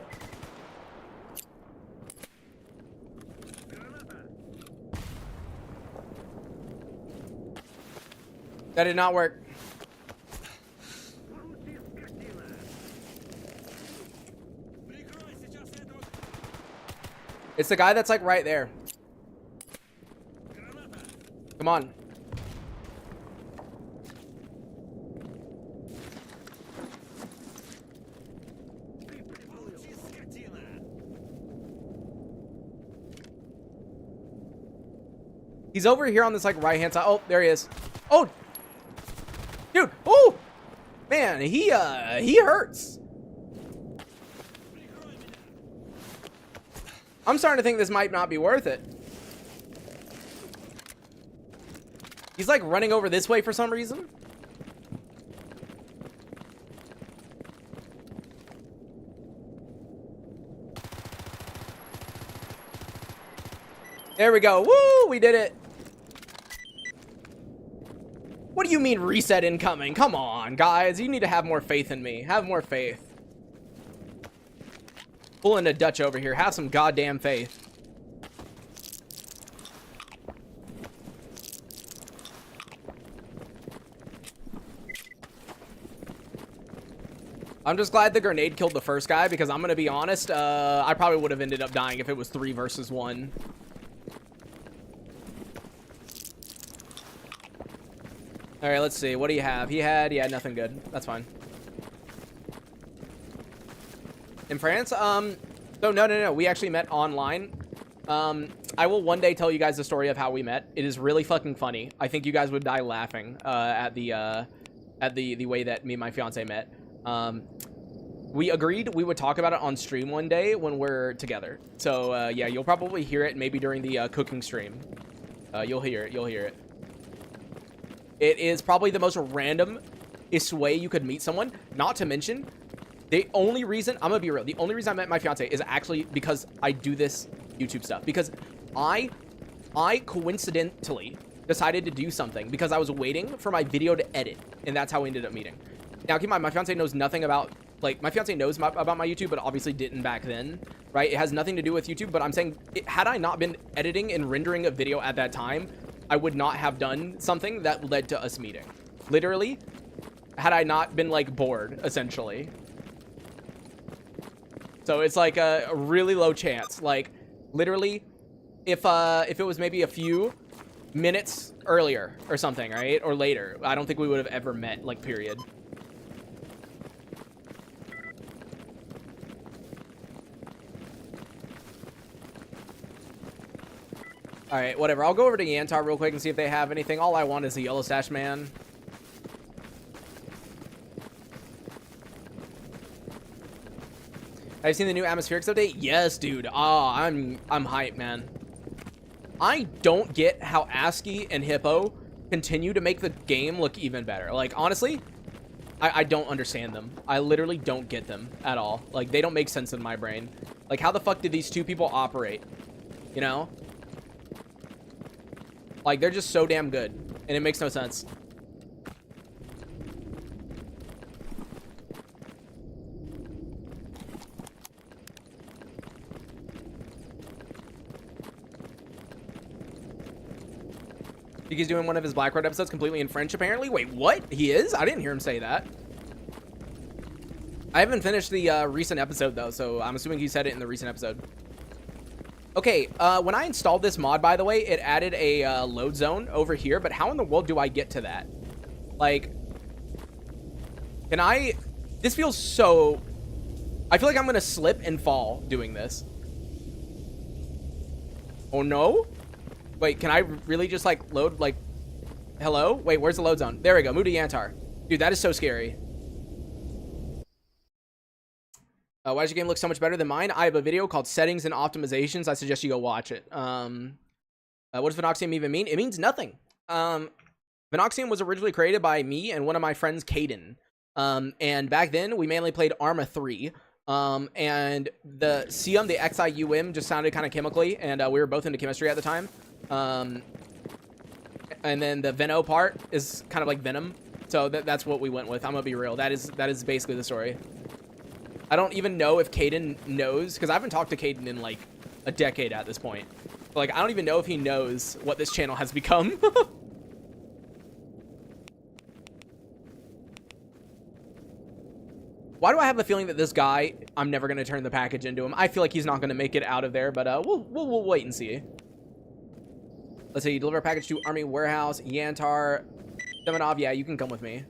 That did not work. It's the guy that's like right there. Come on. He's over here on this like right hand side. Oh, there he is. Oh, dude. Oh, man, he hurts. I'm starting to think this might not be worth it. He's like running over this way for some reason. There we go. Woo, we did it. What do you mean reset incoming? Come on, guys. You need to have more faith in me. Have more faith. Pulling a Dutch over here. Have some goddamn faith. I'm just glad the grenade killed the first guy because I'm going to be honest, I probably would have ended up dying if it was 3 versus 1. All right, let's see. What do you have? He had nothing good. That's fine. In France, so no. We actually met online. I will one day tell you guys the story of how we met. It is really fucking funny. I think you guys would die laughing at the way that me and my fiance met. We agreed we would talk about it on stream one day when we're together. So yeah, you'll probably hear it maybe during the cooking stream. You'll hear it. You'll hear it. It is probably the most randomest way you could meet someone. Not to mention, the only reason, I'm gonna be real, the only reason I met my fiance is actually because I do this YouTube stuff. Because I coincidentally decided to do something because I was waiting for my video to edit. And that's how we ended up meeting. Now, keep in mind, my fiance knows nothing about, like, my fiance knows about my YouTube, but obviously didn't back then, right? It has nothing to do with YouTube, but I'm saying, had I not been editing and rendering a video at that time, I would not have done something that led to us meeting. Literally, had I not been, like, bored, essentially. So it's, like, a really low chance. Like, literally, if it was maybe a few minutes earlier or something, right? Or later, I don't think we would have ever met, like, period. All right, whatever. I'll go over to Yantar real quick and see if they have anything. All I want is the Yellow Stash Man. Have you seen the new atmospherics update? Yes, dude. Oh, I'm hyped, man. I don't get how ASCII and Hippo continue to make the game look even better. Like, honestly, I don't understand them. I literally don't get them at all. Like, they don't make sense in my brain. Like, how the fuck did these two people operate? You know? Like, they're just so damn good, and it makes no sense. He's doing one of his Black Road episodes completely in French, apparently. Wait, what? He is? I didn't hear him say that. I haven't finished the recent episode, though, so I'm assuming he said it in the recent episode. Okay, when I installed this mod, by the way, it added a load zone over here, but how in the world do I get to that? Like, can I... This feels so... I feel like I'm going to slip and fall doing this. Oh, no? Wait, can I really just, like, load, like... Hello? Wait, where's the load zone? There we go. Move to Yantar. Dude, that is so scary. Why does your game look so much better than mine? I have a video called Settings and Optimizations. I suggest you go watch it. What does Vinoxium even mean? It means nothing. Venoxium was originally created by me and one of my friends, Caden. And back then, we mainly played Arma 3. And the Cium, the Xium, just sounded kind of chemically, and we were both into chemistry at the time. And then the Veno part is kind of like Venom. So that's what we went with. I'm gonna be real. That is basically the story. I don't even know if Caden knows, because I haven't talked to Caden in like a decade at this point. Like, I don't even know if he knows what this channel has become. Why do I have a feeling that this guy, I'm never going to turn the package into him? I feel like he's not going to make it out of there, but we'll wait and see. Let's see, deliver a package to Army Warehouse, Yantar, Semenov. Yeah, you can come with me.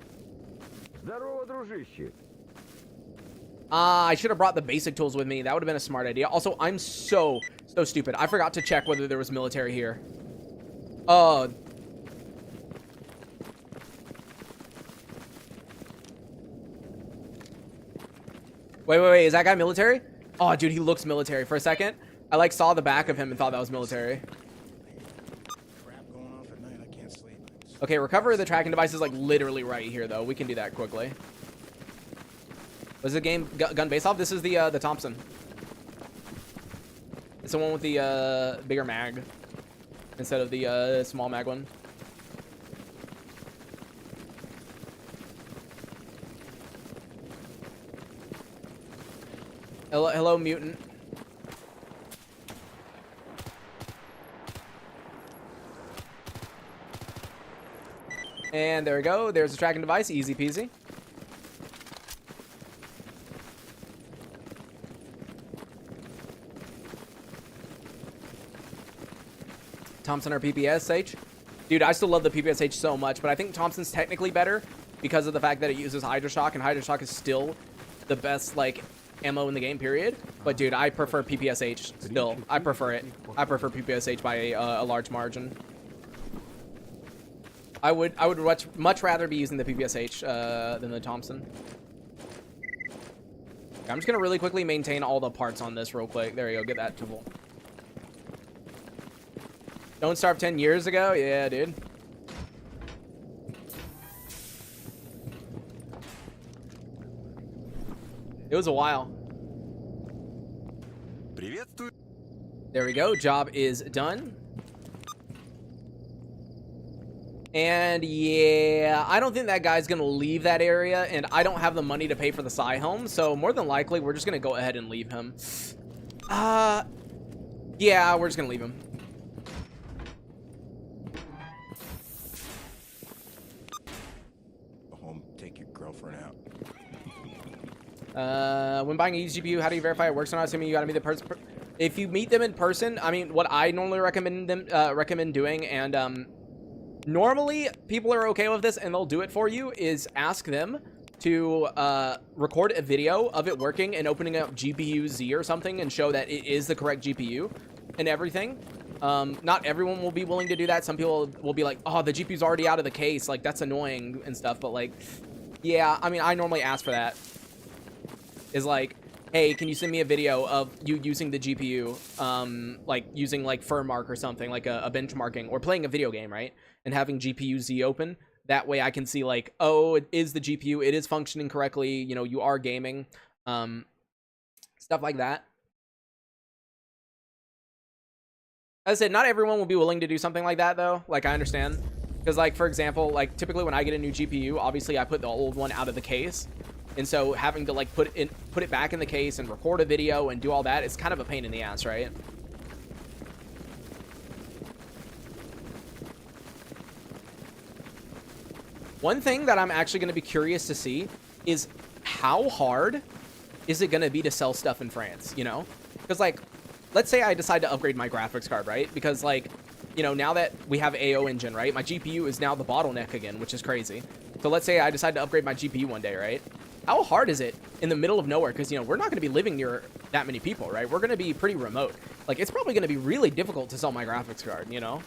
I should have brought the basic tools with me. That would have been a smart idea. Also, I'm so stupid. I forgot to check whether there was military here. Oh. Wait. Is that guy military? Oh, dude, he looks military. For a second, I like saw the back of him and thought that was military. Okay, recover the tracking device is like literally right here, though. We can do that quickly. Was the game gun base off? This is the Thompson. It's the one with the bigger mag instead of the small mag one. Hello, mutant. And there we go. There's the tracking device. Easy peasy. Thompson or PPSH? Dude, I still love the PPSH so much, but I think Thompson's technically better because of the fact that it uses Hydra Shock, and Hydra Shock is still the best, like, ammo in the game, period. But, dude, I prefer PPSH still. I prefer it. I prefer PPSH by a large margin. I would much rather be using the PPSH than the Thompson. Okay, I'm just going to really quickly maintain all the parts on this real quick. There you go. Get that tool. Don't Starve 10 years ago? Yeah, dude. It was a while. There we go. Job is done. And yeah, I don't think that guy's going to leave that area, and I don't have the money to pay for the Psy home, so more than likely, we're just going to go ahead and leave him. Yeah, we're just going to leave him. When buying a used GPU, how do you verify it works or not? Assuming you gotta meet the person. If you meet them in person, I mean, what I normally recommend doing, and normally people are okay with this and they'll do it for you, is ask them to record a video of it working and opening up GPU Z or something and show that it is the correct GPU and everything. Not everyone will be willing to do that. Some people will be like, oh, the GPU's already out of the case, like that's annoying and stuff, but like, yeah, I mean, I normally ask for that. Is like, hey, can you send me a video of you using the GPU, like using like Furmark or something, like a benchmarking, or playing a video game, right? And having GPU Z open. That way I can see like, oh, it is the GPU, it is functioning correctly, you know, you are gaming, stuff like that. As I said, not everyone will be willing to do something like that though. Like, I understand. Because like, for example, like typically when I get a new GPU, obviously I put the old one out of the case. And so having to like put it back in the case and record a video and do all that, it's kind of a pain in the ass, right? One thing that I'm actually going to be curious to see is how hard is it going to be to sell stuff in France, you know? Because like, let's say I decide to upgrade my graphics card, right? Because like, you know, now that we have AO engine, right? My GPU is now the bottleneck again, which is crazy. So let's say I decide to upgrade my GPU one day, right? How hard is it in the middle of nowhere? Because, you know, we're not going to be living near that many people, right? We're going to be pretty remote. Like, it's probably going to be really difficult to sell my graphics card, you know?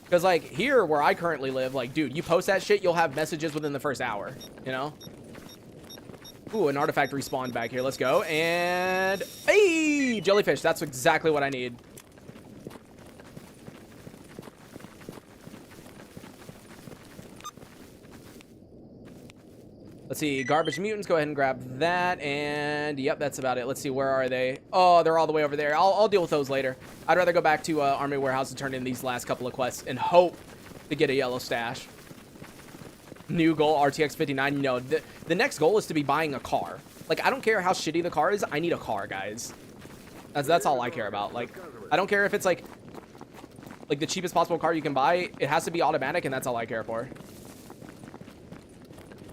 Because, like, here where I currently live, like, dude, you post that shit, you'll have messages within the first hour, you know? Ooh, an artifact respawned back here. Let's go. And, hey, jellyfish. That's exactly what I need. Let's see, garbage mutants, go ahead and grab that, and yep, that's about it. Let's see, where are they? Oh, they're all the way over there. I'll deal with those later. I'd rather go back to Army Warehouse and turn in these last couple of quests and hope to get a yellow stash. New goal, RTX 59. No, the next goal is to be buying a car. Like, I don't care how shitty the car is, I need a car, guys. That's all I care about. Like, I don't care if it's like the cheapest possible car you can buy. It has to be automatic, and that's all I care for.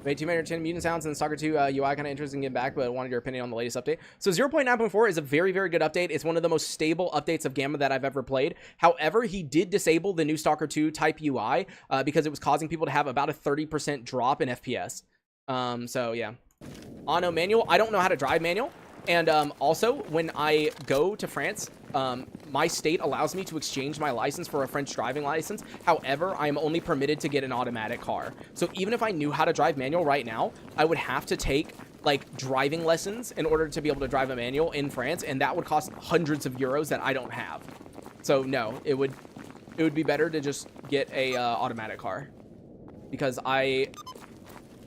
Made 210 mutant sounds in Stalker 2 UI kind of interesting to get back, but I wanted your opinion on the latest update. So 0.9.4 is a very, very good update. It's one of the most stable updates of Gamma that I've ever played. However, he did disable the new Stalker 2 type UI because it was causing people to have about a 30% drop in FPS. So yeah. Auto manual. I don't know how to drive manual. And also, when I go to France, my state allows me to exchange my license for a French driving license. However, I am only permitted to get an automatic car. So even if I knew how to drive manual right now, I would have to take like driving lessons in order to be able to drive a manual in France, and that would cost hundreds of euros that I don't have. So no, it would be better to just get a automatic car, because I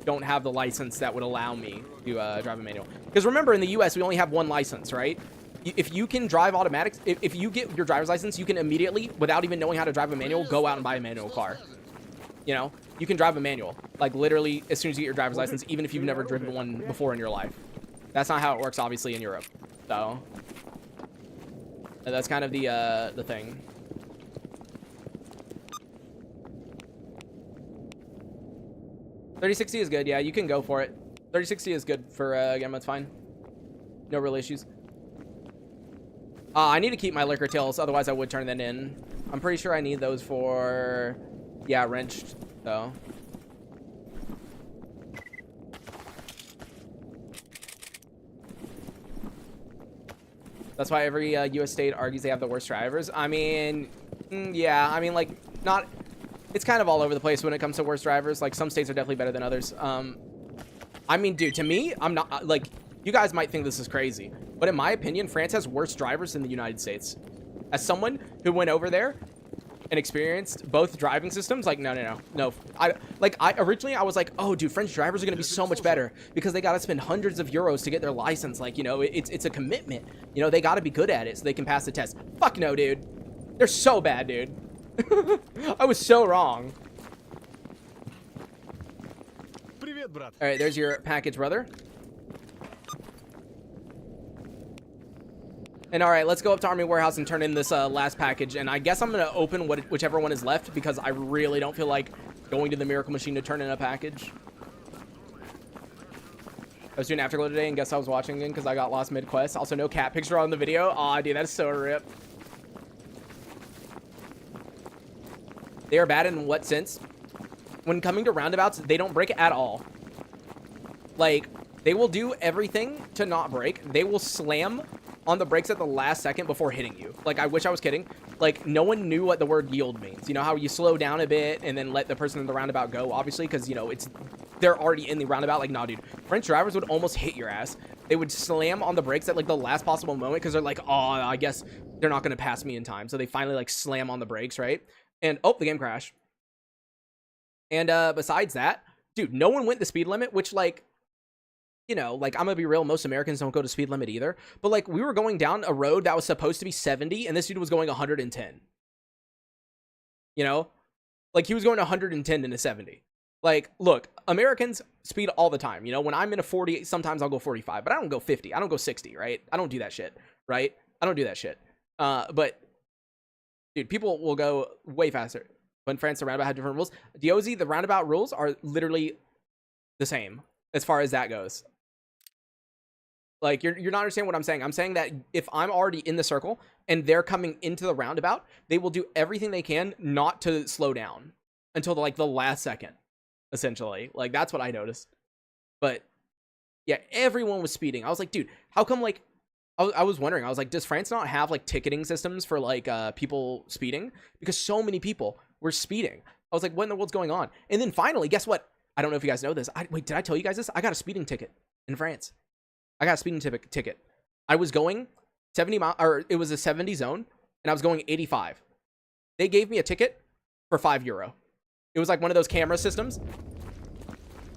don't have the license that would allow me to drive a manual. Because remember, in the US, we only have one license, right? If you can drive automatics, if you get your driver's license, you can immediately, without even knowing how to drive a manual, go out and buy a manual car. You know, you can drive a manual, like literally as soon as you get your driver's license, even if you've never driven one before in your life. That's not how it works, obviously, in Europe. So that's kind of the thing. $3060 is good. Yeah, you can go for it. $3060 is good for Gamma. It's fine. No real issues. I need to keep my liquor tails, otherwise I would turn that in. I'm pretty sure I need those for, yeah, wrenched, so. That's why every US state argues they have the worst drivers. I mean, yeah, I mean, like, not... It's kind of all over the place when it comes to worst drivers. Like, some states are definitely better than others. I mean, dude, to me, I'm not, like, you guys might think this is crazy, but in my opinion, France has worse drivers than the United States. As someone who went over there and experienced both driving systems, like, no. Originally, I was like, oh, dude, French drivers are going to be so much better because they got to spend hundreds of euros to get their license. Like, you know, it's a commitment. You know, they got to be good at it so they can pass the test. Fuck no, dude. They're so bad, dude. I was so wrong. All right, there's your package, brother. And all right, let's go up to Army Warehouse and turn in this last package. And I guess I'm going to open whichever one is left because I really don't feel like going to the Miracle Machine to turn in a package. I was doing Afterglow today and guess I was watching again because I got lost mid-quest. Also, no cat picture on the video. Aw, dude, that's so rip. They are bad in what sense? When coming to roundabouts, they don't break at all. Like, they will do everything to not break. They will slam on the brakes at the last second before hitting you. Like, I wish I was kidding. Like, no one knew what the word yield means. You know how you slow down a bit and then let the person in the roundabout go, obviously, because, you know, they're already in the roundabout. Like, nah, dude. French drivers would almost hit your ass. They would slam on the brakes at, like, the last possible moment because they're like, oh, I guess they're not going to pass me in time. So they finally, like, slam on the brakes, right? And, oh, the game crashed. And besides that, dude, no one went the speed limit, which, like, you know, like, I'm gonna be real, most Americans don't go to speed limit either. But, like, we were going down a road that was supposed to be 70, and this dude was going 110. You know? Like, he was going 110 in a 70. Like, look, Americans speed all the time. You know, when I'm in a 40, sometimes I'll go 45, but I don't go 50. I don't go 60, right? I don't do that shit, right? I don't do that shit. But, dude, people will go way faster. When France, the roundabout had different rules. DOZ, the roundabout rules are literally the same as far as that goes. Like, you're not understanding what I'm saying. I'm saying that if I'm already in the circle and they're coming into the roundabout, they will do everything they can not to slow down until like the last second, essentially. Like, that's what I noticed. But yeah, everyone was speeding. I was like, dude, how come, like, I was wondering, I was like, does France not have like ticketing systems for like people speeding? Because so many people were speeding. I was like, what in the world's going on? And then finally, guess what? I don't know if you guys know this. Wait, did I tell you guys this? I got a speeding ticket in France. I got a speeding ticket. I was going 70 miles, or it was a 70 zone, and I was going 85. They gave me a ticket for €5. It was like one of those camera systems.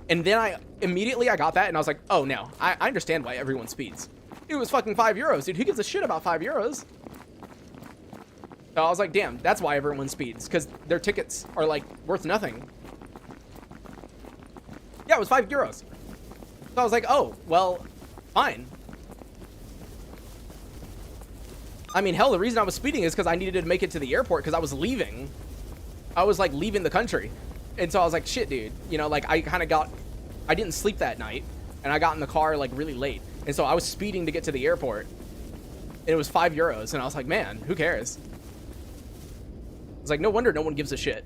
And then I immediately got that and I was like, oh no, I understand why everyone speeds. It was fucking €5, dude. Who gives a shit about €5? So I was like, damn, that's why everyone speeds, because their tickets are like worth nothing. Yeah, it was €5. So I was like, oh, well, fine. I mean, hell, the reason I was speeding is because I needed to make it to the airport because I was leaving. I was like leaving the country. And so I was like, shit, dude, you know, like I didn't sleep that night and I got in the car like really late. And so I was speeding to get to the airport and it was €5. And I was like, man, who cares? It's like, no wonder no one gives a shit.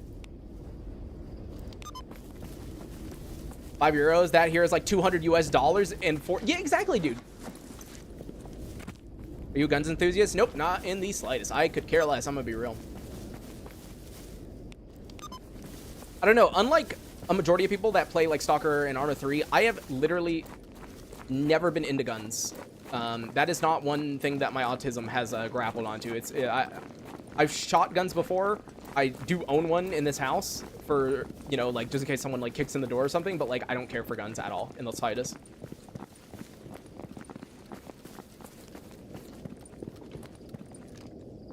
€5, that here is like $200 and yeah, exactly, dude. Are you a guns enthusiast? Nope, not in the slightest. I could care less. I'm gonna be real. I don't know. Unlike a majority of people that play like Stalker and Arma 3, I have literally never been into guns. That is not one thing that my autism has grappled onto. I've shot guns before. I do own one in this house for, you know, like just in case someone like kicks in the door or something. But like, I don't care for guns at all in the slightest.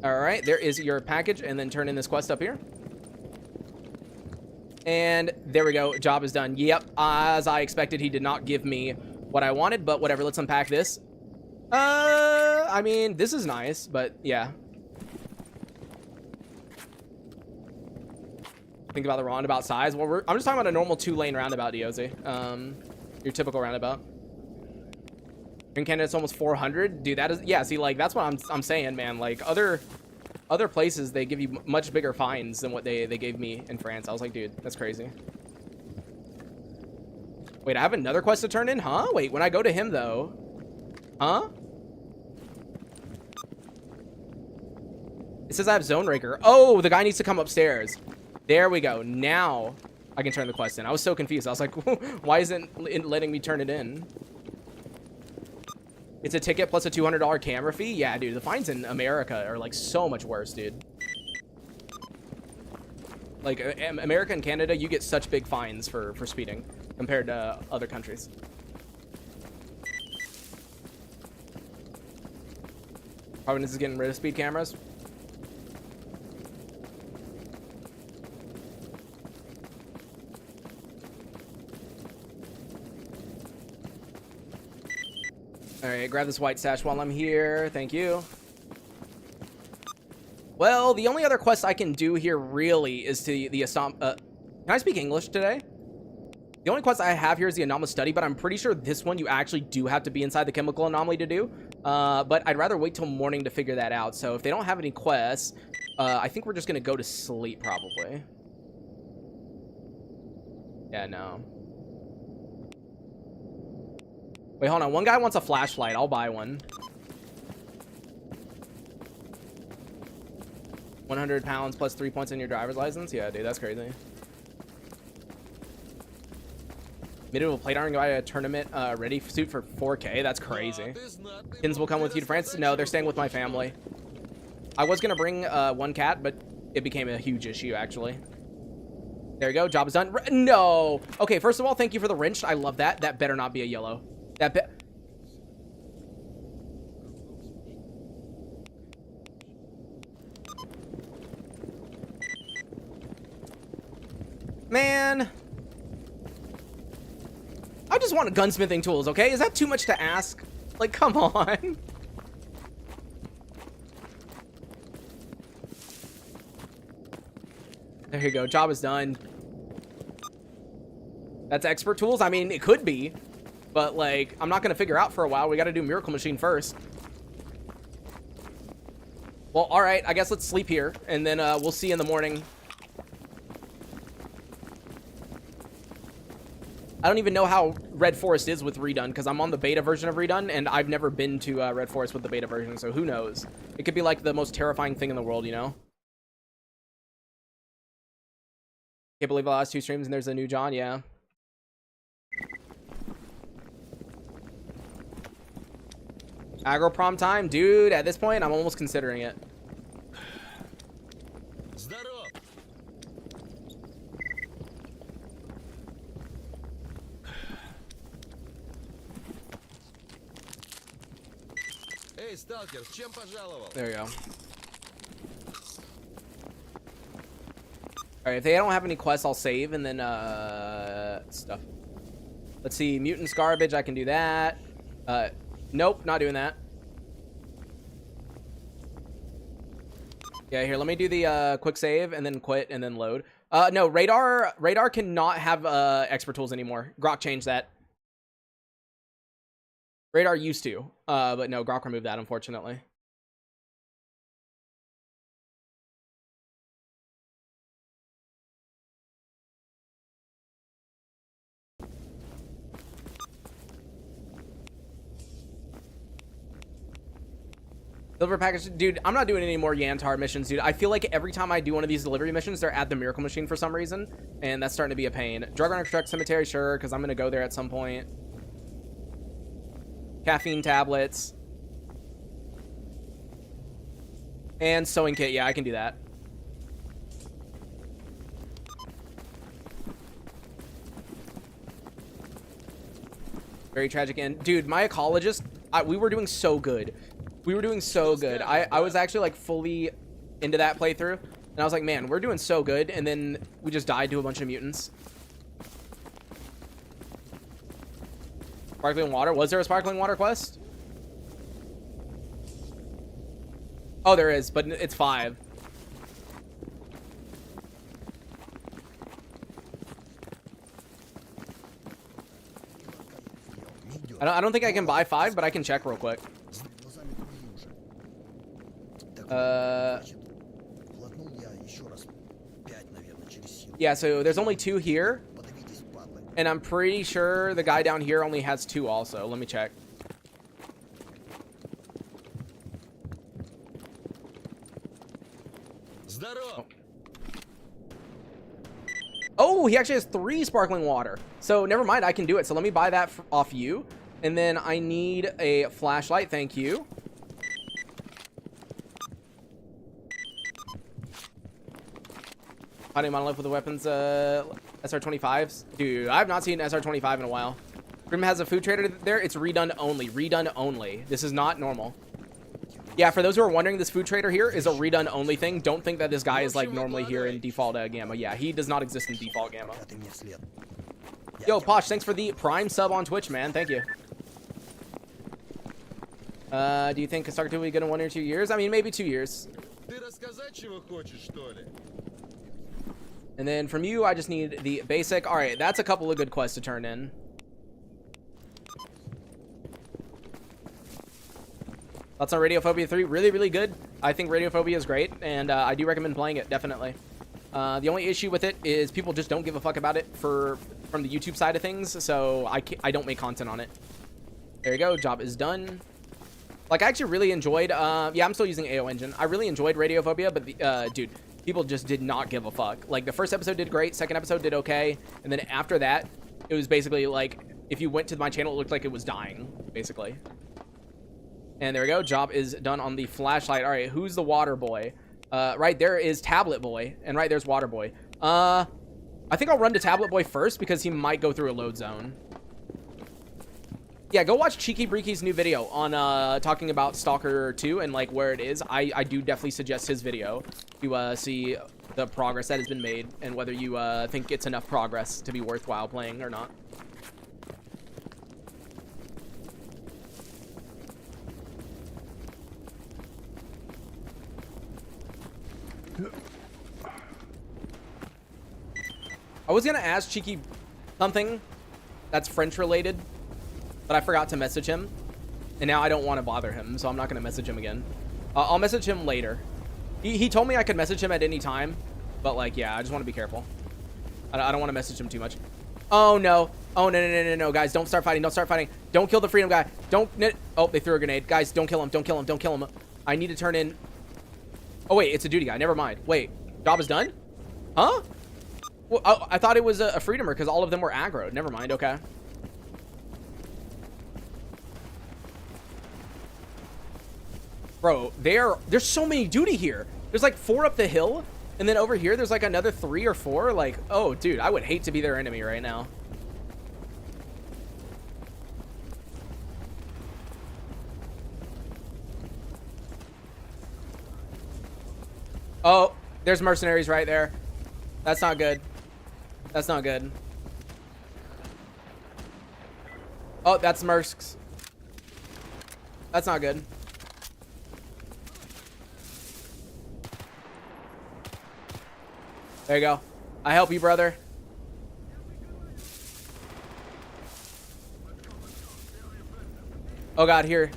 All right, there is your package, and then turn in this quest up here. And there we go. Job is done. Yep, as I expected, he did not give me what I wanted, but whatever. Let's unpack this. I mean, this is nice, but yeah. Think about the roundabout size. Well, I'm just talking about a normal 2-lane roundabout, DOZ. Your typical roundabout. In Canada, it's almost 400. Dude, that is, yeah, see, like, that's what I'm saying, man. Like, other places, they give you much bigger fines than what they gave me in France. I was like, dude, that's crazy. Wait, I have another quest to turn in? Huh? Wait, when I go to him, though. Huh? It says I have Zone Raker. Oh, the guy needs to come upstairs. There we go. Now I can turn the quest in. I was so confused. I was like, why isn't it letting me turn it in? It's a ticket plus a $200 camera fee? Yeah, dude, the fines in America are, like, so much worse, dude. Like, America and Canada, you get such big fines for speeding compared to other countries. Providence is getting rid of speed cameras. All right, grab this white sash while I'm here. Thank you. Well, the only other quest I can do here really is to the can I speak English today? The only quest I have here is the anomalous study, but I'm pretty sure this one you actually do have to be inside the chemical anomaly to do. But I'd rather wait till morning to figure that out. So if they don't have any quests, I think we're just gonna go to sleep probably. Yeah, no. Wait, hold on. One guy wants a flashlight. I'll buy one. 100 pounds plus 3 points in your driver's license? Yeah, dude, that's crazy. Medieval plate iron guy a tournament ready suit for 4K? That's crazy. Kids will come with you to France? No, they're staying with my family. I was going to bring one cat, but it became a huge issue, actually. There you go. Job is done. No. Okay, first of all, thank you for the wrench. I love that. That better not be a yellow. Man. I just want gunsmithing tools, okay? Is that too much to ask? Like, come on. There you go. Job is done. That's expert tools? I mean, it could be. But, like, I'm not going to figure out for a while. We got to do Miracle Machine first. Well, all right. I guess let's sleep here. And then we'll see in the morning. I don't even know how Red Forest is with Redone, because I'm on the beta version of Redone, and I've never been to Red Forest with the beta version, so who knows? It could be, like, the most terrifying thing in the world, you know? Can't believe the last 2 streams and there's a new John, yeah. Aggro prom time? Dude, at this point, I'm almost considering it.
Stalker, с чем пожаловал?
There you go. Alright, if they don't have any quests, I'll save and then stuff. Let's see, mutants garbage, I can do that. Nope, not doing that. Yeah, here, let me do the quick save and then quit and then load. No, radar cannot have expert tools anymore. Grok changed that. Radar used to, but no, Grok removed that, unfortunately. Deliver package, dude. I'm not doing any more Yantar missions, dude. I feel like every time I do one of these delivery missions, they're at the Miracle Machine for some reason, and that's starting to be a pain. Drug Runner Truck Cemetery, sure, because I'm gonna go there at some point. Caffeine tablets and sewing kit. Yeah, I can do that. Very tragic end, dude. My ecologist, we were doing so good. We were doing so good. I was actually like fully into that playthrough, and I was like, man, we're doing so good, and then we just died to a bunch of mutants. Sparkling water. Was there a sparkling water quest? Oh, there is, but it's 5. I don't think I can buy 5, but I can check real quick. Yeah, so there's only 2 here, and I'm pretty sure the guy down here only has 2 also. Let me check. Oh, he actually has 3 sparkling water. So never mind, I can do it. So let me buy that off you. And then I need a flashlight. Thank you. Fighting monolith with the weapons, SR25s. Dude, I have not seen SR25 in a while. Grim has a food trader there. It's redone only. Redone only. This is not normal. Yeah, for those who are wondering, this food trader here is a redone only thing. Don't think that this guy is like normally here in default gamma. Yeah, he does not exist in default gamma. Yo, Posh, thanks for the Prime sub on Twitch, man. Thank you. Do you think Stalker 2 will be good in 1 or 2 years? I mean, maybe 2 years. And then from you, I just need the basic. All right, that's a couple of good quests to turn in. Thoughts on Radiophobia 3? Really, really good. I think Radiophobia is great, and I do recommend playing it, definitely. The only issue with it is people just don't give a fuck about it from the YouTube side of things, so I don't make content on it. There you go. Job is done. Like, I actually really enjoyed... yeah, I'm still using AO Engine. I really enjoyed Radiophobia, but, dude, people just did not give a fuck. Like, the first episode did great, second episode did okay, and then after that, it was basically, like, if you went to my channel, it looked like it was dying, basically. And there we go. Job is done on the flashlight. All right, who's the water boy? Right there is Tablet Boy, and right there's Water Boy. I think I'll run to Tablet Boy first because he might go through a load zone. Yeah, go watch Cheeky Breeky's new video on talking about Stalker 2 and like where it is. I do definitely suggest his video to see the progress that has been made and whether you think it's enough progress to be worthwhile playing or not. I was gonna ask Cheeky something that's French related, but I forgot to message him, and now I don't want to bother him, so I'm not gonna message him again. I'll message him later. He told me I could message him at any time, but like, yeah, I just want to be careful. I don't want to message him too much. Oh no! Oh no, guys, don't start fighting! Don't start fighting! Don't kill the freedom guy! Don't. Oh, they threw a grenade, guys! Don't kill him! Don't kill him! Don't kill him! I need to turn in. Oh wait, it's a duty guy. Never mind. Wait, job is done? Huh? Well, I thought it was a freedomer because all of them were aggroed. Never mind. Okay. Bro, there's so many duty here. There's like 4 up the hill, and then over here there's like another 3 or 4. Like, oh, dude, I would hate to be their enemy right now. Oh, there's mercenaries right there. That's not good. That's not good. Oh, that's Mercs. That's not good. There you go. I help you, brother. Oh god, here.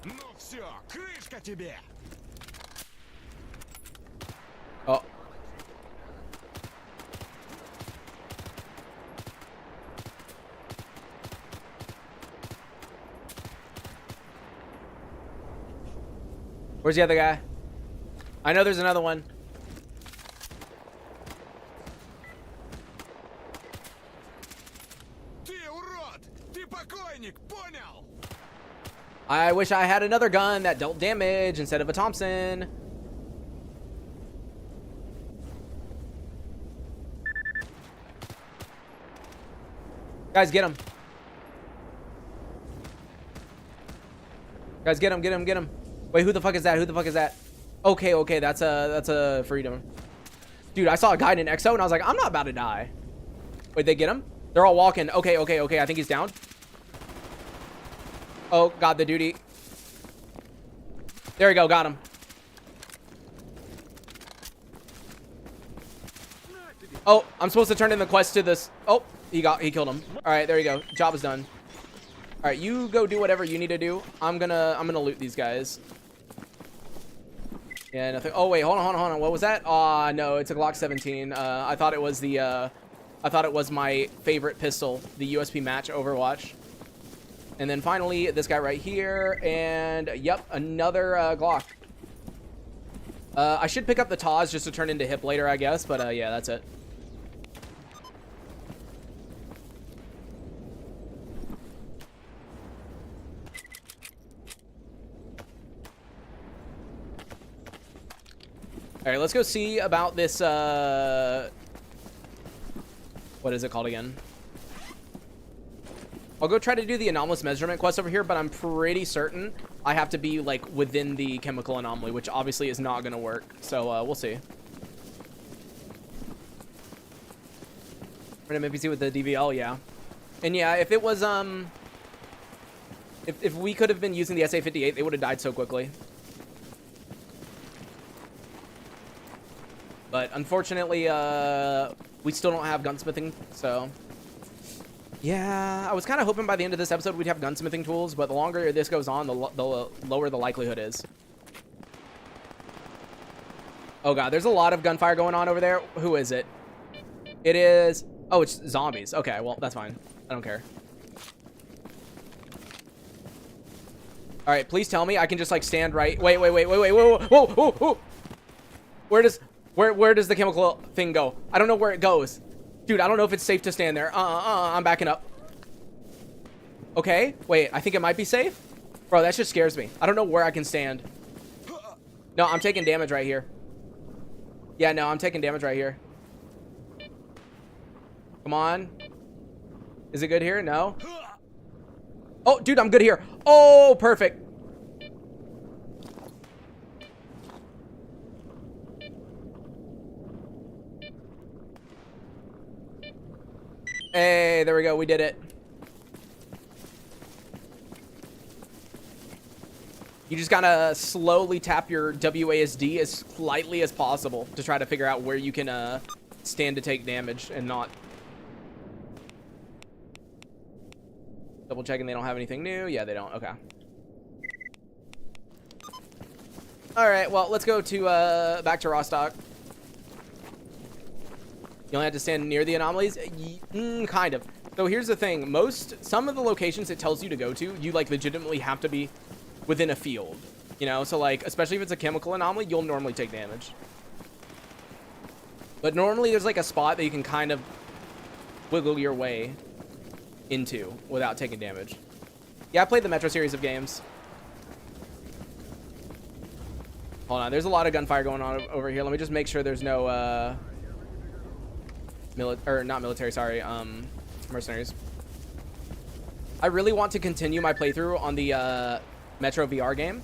Ну все, крышка тебе.
Oh. Where's the other guy? I know there's another one.
Ты урод! Ты покойник, понял?
I wish I had another gun that dealt damage instead of a Thompson. Guys, get him. Guys, get him, get him, get him. Wait, who the fuck is that? Who the fuck is that? Okay, okay, that's a freedom. Dude, I saw a guy in an EXO and I was like, I'm not about to die. Wait, they get him? They're all walking. Okay, okay, okay. I think he's down. Oh, got the duty. There we go, got him. Oh, I'm supposed to turn in the quest to this. Oh, he killed him. All right, there you go. Job is done. All right, you go do whatever you need to do. I'm gonna loot these guys. Yeah, nothing. Oh wait, hold on. What was that? Aw, no, it's a Glock 17. I thought it was the I thought it was my favorite pistol, the USP match Overwatch. And then finally, this guy right here, and yep, another Glock. I should pick up the Taz just to turn into hip later, I guess, but yeah, that's it. All right, let's go see about this, what is it called again? I'll go try to do the anomalous measurement quest over here, but I'm pretty certain I have to be, like, within the chemical anomaly, which obviously is not going to work. So, we'll see. Random NPC with the DVL, yeah. And yeah, if it was, if we could have been using the SA-58, they would have died so quickly. But unfortunately, we still don't have gunsmithing, so... Yeah, I was kind of hoping by the end of this episode we'd have gunsmithing tools, but the longer this goes on, the lower the likelihood is. Oh god, there's a lot of gunfire going on over there. Who is it? It is... Oh, it's zombies. Okay, well, that's fine. I don't care. Alright, please tell me I can just, like, stand right... Wait, whoa. Where does the chemical thing go? I don't know where it goes. Dude, I don't know if it's safe to stand there. I'm backing up. Okay, wait, I think it might be safe. Bro, that just scares me. I don't know where I can stand. No, I'm taking damage right here. Yeah, no, I'm taking damage right here. Come on. Is it good here? No. Oh, dude, I'm good here. Oh, perfect. Hey, there we go. We did it. You just gotta slowly tap your WASD as slightly as possible to try to figure out where you can stand to take damage and not. Double checking they don't have anything new. Yeah, they don't. Okay. All right. Well, let's go to back to Rostock. You only have to stand near the anomalies? Kind of. So here's the thing. Some of the locations it tells you to go to, you, like, legitimately have to be within a field. You know? So, like, especially if it's a chemical anomaly, you'll normally take damage. But normally there's, like, a spot that you can kind of wiggle your way into without taking damage. Yeah, I played the Metro series of games. Hold on. There's a lot of gunfire going on over here. Let me just make sure there's no, not military, sorry, mercenaries. I really want to continue my playthrough on the Metro VR game,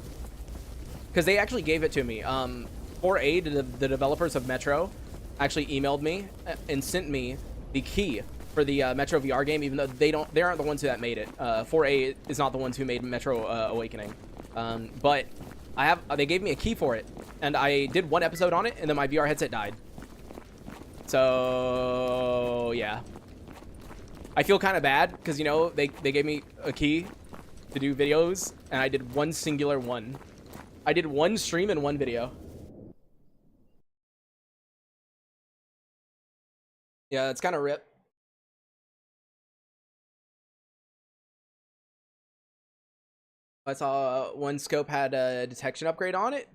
because they actually gave it to me. 4A, the developers of Metro, actually emailed me and sent me the key for the Metro VR game, even though they aren't the ones that made it. 4A is not the ones who made Metro Awakening, but they gave me a key for it, and I did one episode on it, and then my VR headset died. So yeah, I feel kind of bad because, you know, they gave me a key to do videos, and I did one singular one. I did one stream and one video. Yeah, it's kind of rip. I saw one scope had a detection upgrade on it.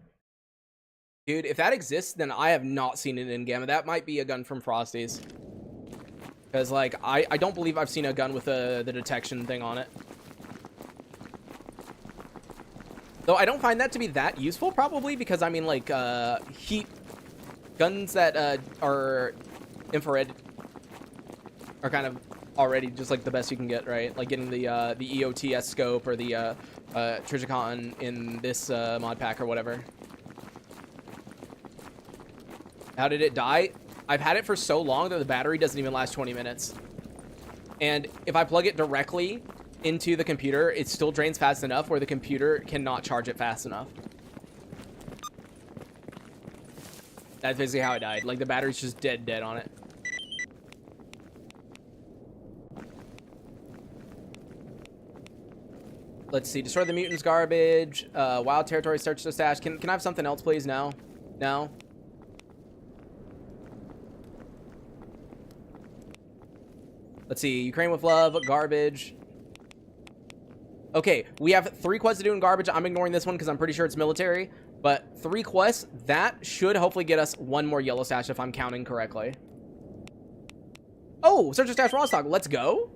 Dude, if that exists, then I have not seen it in Gamma. That might be a gun from Frosty's. Because, like, I don't believe I've seen a gun with the detection thing on it. Though I don't find that to be that useful, probably, because, I mean, like, heat guns that are infrared are kind of already just, like, the best you can get, right? Like, getting the EOTS scope or the Trichicon in this mod pack or whatever. How did it die? I've had it for so long that the battery doesn't even last 20 minutes. And if I plug it directly into the computer, it still drains fast enough where the computer cannot charge it fast enough. That's basically how it died. Like, the battery's just dead on it. Let's see. Destroy the mutants, garbage. Wild territory, search the stash. Can I have something else, please? No. No. Let's see. Ukraine with love, garbage. Okay, we have 3 quests to do in garbage. I'm ignoring this one because I'm pretty sure it's military. But 3 quests, that should hopefully get us 1 more yellow stash if I'm counting correctly. Oh, search the stash raw stock. Let's go.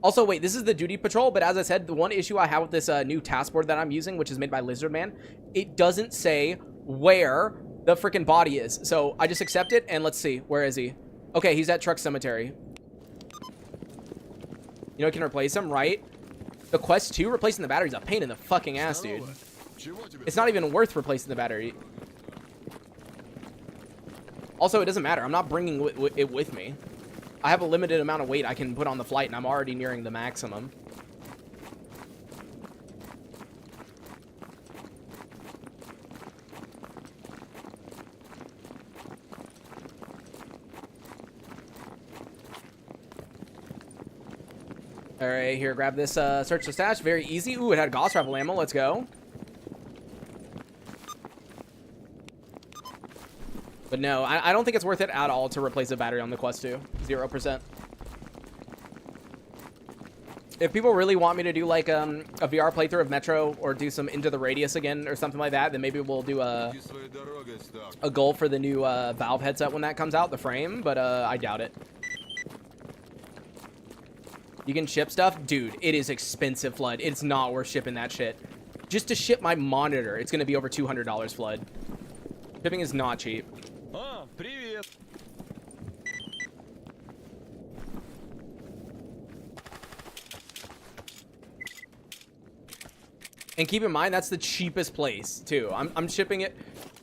Also, wait, this is the duty patrol, but as I said, the one issue I have with this new task board that I'm using, which is made by Lizardman, it doesn't say where the freaking body is. So I just accept it, and let's see. Where is he? Okay, he's at Truck Cemetery. You know, it can replace him, right? The quest 2, replacing the battery, is a pain in the fucking ass, dude. It's not even worth replacing the battery. Also, it doesn't matter. I'm not bringing it with me. I have a limited amount of weight I can put on the flight, and I'm already nearing the maximum. All right, here, grab this search the stash. Very easy. Ooh, it had Gauss rifle ammo. Let's go. But no, I don't think it's worth it at all to replace a battery on the Quest 2. 0%. If people really want me to do like a VR playthrough of Metro or do some Into the Radius again or something like that, then maybe we'll do a goal for the new Valve headset when that comes out, the frame, but I doubt it. You can ship stuff? Dude, it is expensive, Flood. It's not worth shipping that shit. Just to ship my monitor, it's going to be over $200, Flood. Shipping is not cheap.
Ah, привет.
And keep in mind, that's the cheapest place, too. I'm shipping it.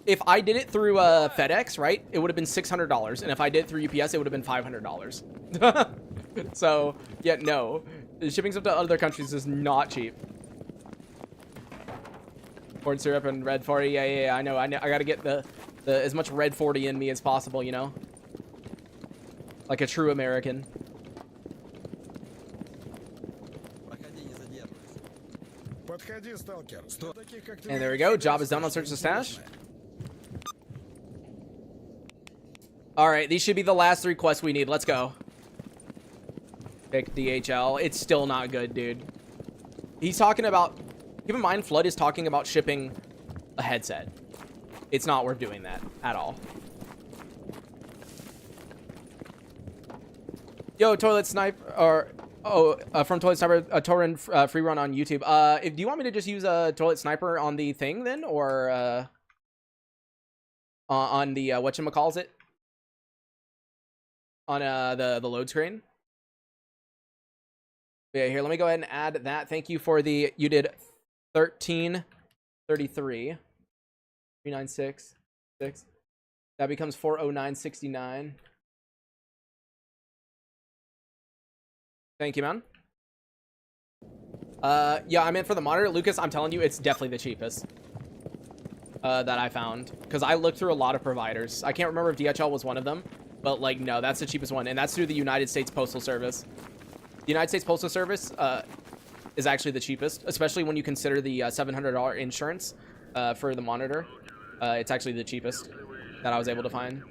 If I did it through FedEx, right, it would have been $600. And if I did it through UPS, it would have been $500. So, yeah, no. Shipping stuff to other countries is not cheap. Corn syrup and red 40. Yeah, I know. I gotta get the as much red 40 in me as possible, you know? Like a true American. And there we go. Job is done on search the stash. Alright, these should be the last 3 quests we need. Let's go. Pick DHL. It's still not good, dude. He's talking about... Keep in mind, Flood is talking about shipping a headset. It's not worth doing that at all. Yo, Toilet Sniper... Or... Oh, from Toilet Sniper, a Torin free run on YouTube. Do you want me to just use a Toilet Sniper on the thing then? Or, on the, whatchamacallit? on the load screen. Yeah, here, let me go ahead and add that. Thank you for the, you did 1333 3966. That becomes 40969. Thank you, man. Yeah, I meant for the monitor, Lucas, I'm telling you, it's definitely the cheapest that I found, because I looked through a lot of providers. I can't remember if DHL was one of them, but like, no, that's the cheapest one, and that's through the United States Postal Service. The United States Postal Service is actually the cheapest, especially when you consider the $700 insurance for the monitor. It's actually the cheapest that I was able to find.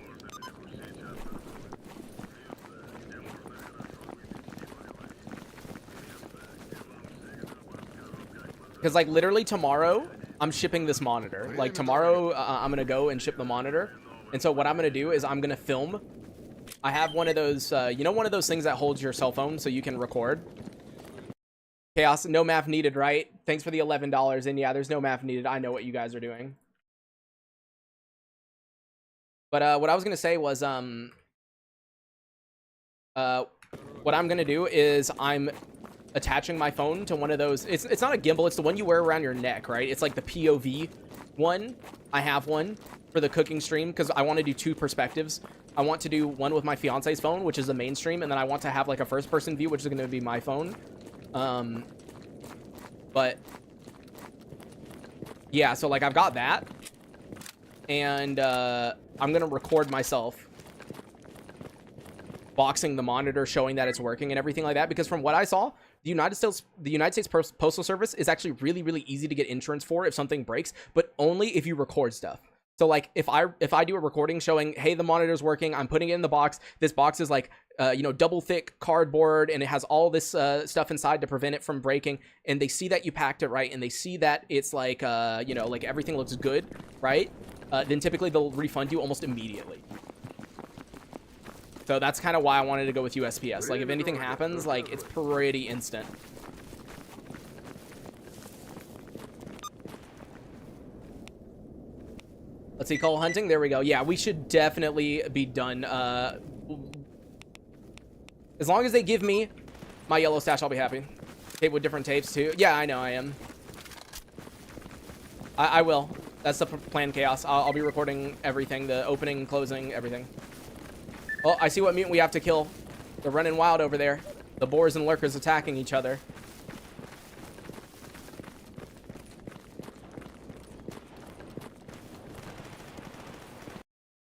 Because, like, literally tomorrow, I'm shipping this monitor. Like, tomorrow, I'm going to go and ship the monitor. And so what I'm going to do is I'm going to film. I have one of those, you know, one of those things that holds your cell phone so you can record. Chaos, no math needed, right? Thanks for the $11. And yeah, there's no math needed. I know what you guys are doing. But what I was going to say was, what I'm going to do is I'm attaching my phone to one of those. It's not a gimbal. It's the one you wear around your neck, right? It's like the POV one. I have one for the cooking stream because I want to do two perspectives. I want to do one with my fiance's phone, which is the mainstream, and then I want to have like a first person view, which is going to be my phone. But yeah, so like I've got that, and I'm going to record myself boxing the monitor, showing that it's working and everything like that, because from what I saw, the United States Postal Service is actually really, really easy to get insurance for if something breaks, but only if you record stuff. So like if I do a recording showing, hey, the monitor's working, I'm putting it in the box. This box is like, you know, double thick cardboard, and it has all this stuff inside to prevent it from breaking. And they see that you packed it right, and they see that it's like, you know, like everything looks good, right? Then typically they'll refund you almost immediately. So that's kind of why I wanted to go with USPS. Like if anything happens, like it's pretty instant. Let's see, coal hunting. There we go. Yeah, we should definitely be done. As long as they give me my yellow stash, I'll be happy. Tape with different tapes too. Yeah, I know I am. I will. That's the plan, Chaos. I'll be recording everything. The opening, closing, everything. Oh, I see what mutant we have to kill. They're running wild over there. The boars and lurkers attacking each other.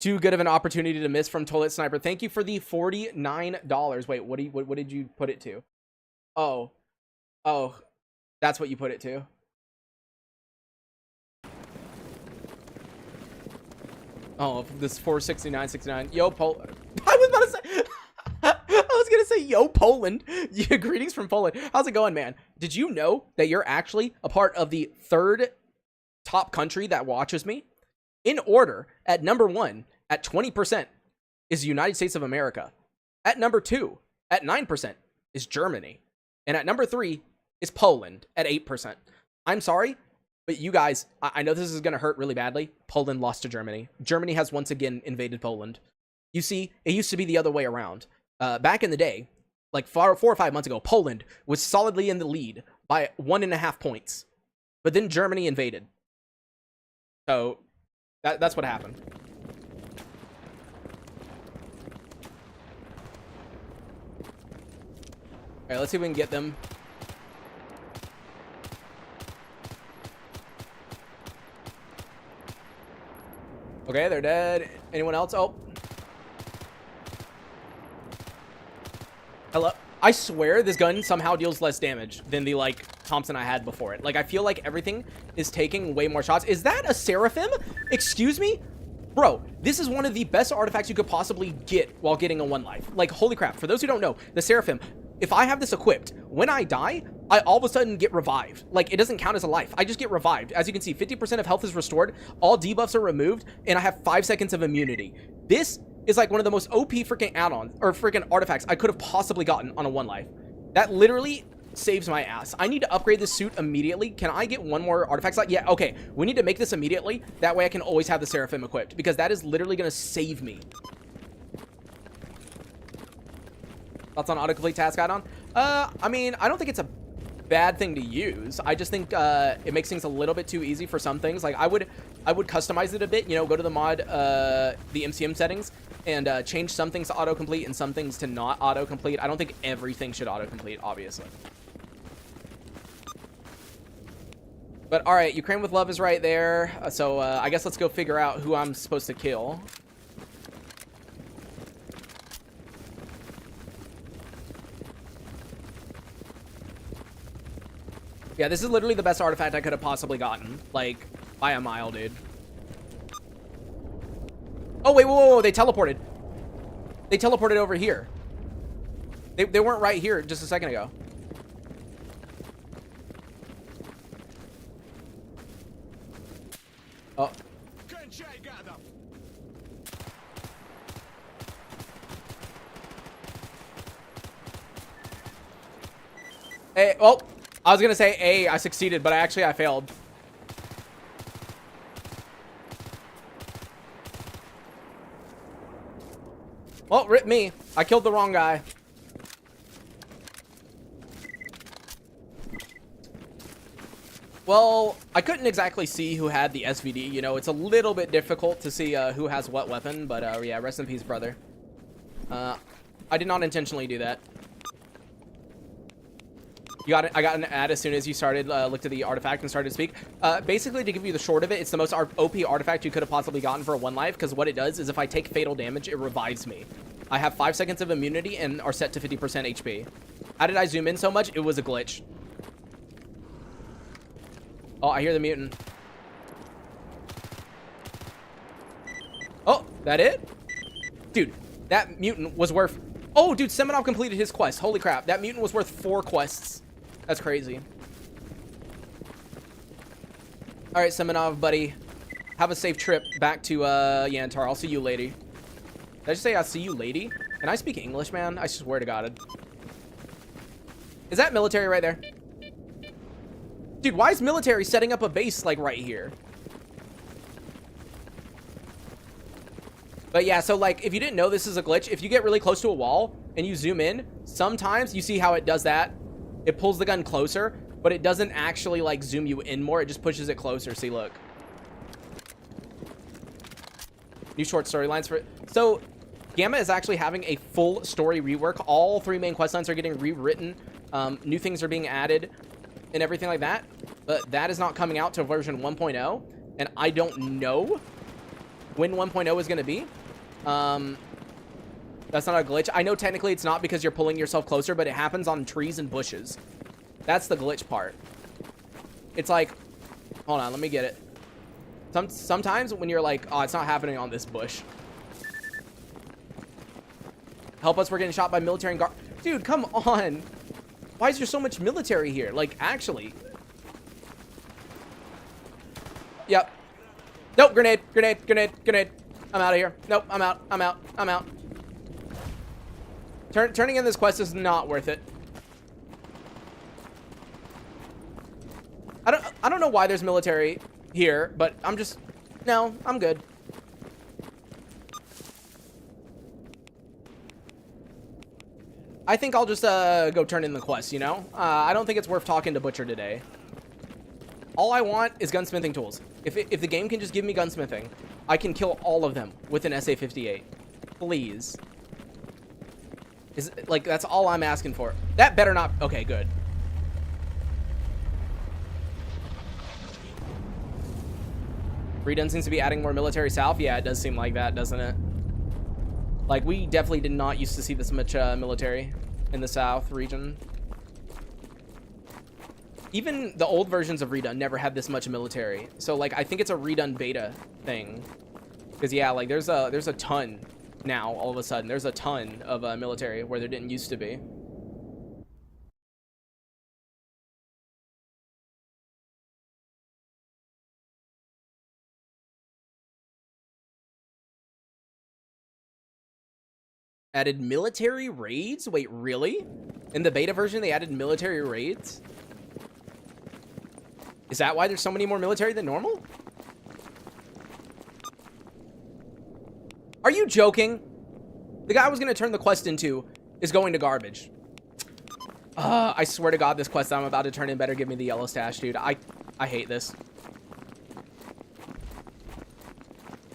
Too good of an opportunity to miss from Toilet Sniper. Thank you for the $49. Wait, what did you put it to? Oh, that's what you put it to. Oh, this 469.69. Yo, Poland. I was about to say. I was gonna say, yo, Poland. Yeah, greetings from Poland. How's it going, man? Did you know that you're actually a part of the third top country that watches me? In order, at number 1, at 20%, is the United States of America. At number 2, at 9%, is Germany. And at number 3 is Poland at 8%. I'm sorry, but you guys, I know this is going to hurt really badly. Poland lost to Germany. Germany has once again invaded Poland. You see, it used to be the other way around. Back in the day, like 4 or 5 months ago, Poland was solidly in the lead by 1.5 points. But then Germany invaded. So that's what happened. All right, let's see if we can get them. Okay, they're dead. Anyone else? Oh. Hello. I swear this gun somehow deals less damage than the, like, Thompson I had before it. Like, I feel like everything is taking way more shots. Is that a Seraphim? Excuse me? Bro, this is one of the best artifacts you could possibly get while getting a 1 life. Like, holy crap. For those who don't know, the Seraphim, if I have this equipped, when I die, I all of a sudden get revived. Like, it doesn't count as a life. I just get revived. As you can see, 50% of health is restored. All debuffs are removed, and I have 5 seconds of immunity. This is like one of the most OP freaking add-ons, or freaking artifacts I could have possibly gotten on a 1 life. That literally saves my ass. I need to upgrade this suit immediately. Can I get 1 more artifact slot? Yeah, okay. We need to make this immediately. That way I can always have the Seraphim equipped, because that is literally going to save me. Thoughts on autocomplete task add-on? I mean, I don't think it's a bad thing to use. I just think it makes things a little bit too easy for some things. Like I would customize it a bit, you know, go to the mod, the MCM settings, and change some things to autocomplete and some things to not autocomplete. I don't think everything should autocomplete, obviously. But all right, Ukraine with love is right there. So I guess let's go figure out who I'm supposed to kill. Yeah, this is literally the best artifact I could have possibly gotten. Like, by a mile, dude. Oh, wait, whoa, whoa, whoa, they teleported. They teleported over here. They weren't right here just a second ago. Oh. Hey, oh. I was gonna say A, I succeeded, but I failed. Well, rip me. I killed the wrong guy. Well, I couldn't exactly see who had the SVD. You know, it's a little bit difficult to see who has what weapon, but yeah, rest in peace, brother. I did not intentionally do that. I got an ad as soon as you started, looked at the artifact and started to speak. Basically, to give you the short of it, it's the most OP artifact you could have possibly gotten for a 1 life, because what it does is if I take fatal damage, it revives me. I have 5 seconds of immunity and are set to 50% HP. How did I zoom in so much? It was a glitch. Oh, I hear the mutant. Oh, that it? Dude, that mutant was worth... Oh, dude, Semenov completed his quest. Holy crap. That mutant was worth 4 quests. That's crazy. All right, Semenov, buddy. Have a safe trip back to Yantar. I'll see you, lady. Did I just say I'll see you, lady? Can I speak English, man? I swear to God. Is that military right there? Dude, why is military setting up a base, like, right here? But yeah, so, like, if you didn't know this is a glitch, if you get really close to a wall and you zoom in, sometimes you see how it does that. It pulls the gun closer, but it doesn't actually, like, zoom you in more. It just pushes it closer. See, look. New short storylines for... So, Gamma is actually having a full story rework. All 3 main quest lines are getting rewritten. New things are being added and everything like that. But that is not coming out to version 1.0. And I don't know when 1.0 is going to be. That's not a glitch. I know technically it's not because you're pulling yourself closer, but it happens on trees and bushes. That's the glitch part. It's like, hold on, let me get it. Sometimes when you're like, oh, it's not happening on this bush. Help us, we're getting shot by military and guard. Dude, come on. Why is there so much military here? Like, actually. Yep. Nope, grenade, grenade, grenade, grenade. I'm out of here. Nope, I'm out, I'm out, I'm out. Turning in this quest is not worth it. I don't know why there's military here, but no, I'm good. I think I'll just go turn in the quest, you know? I don't think it's worth talking to Butcher today. All I want is gunsmithing tools. If the game can just give me gunsmithing, I can kill all of them with an SA-58. Please. Like, that's all I'm asking for. That better not... Okay, good. Redone seems to be adding more military south. Yeah, it does seem like that, doesn't it? Like, we definitely did not used to see this much military in the south region. Even the old versions of Redone never had this much military. So, like, I think it's a Redone beta thing. Because, yeah, like, there's a ton now, all of a sudden. There's a ton of military where there didn't used to be. Added military raids? Wait, really? In the beta version, they added military raids? Is that why there's so many more military than normal? Are you joking? The guy I was going to turn the quest into is going to garbage. I swear to God, this quest that I'm about to turn in better give me the yellow stash, dude. I hate this.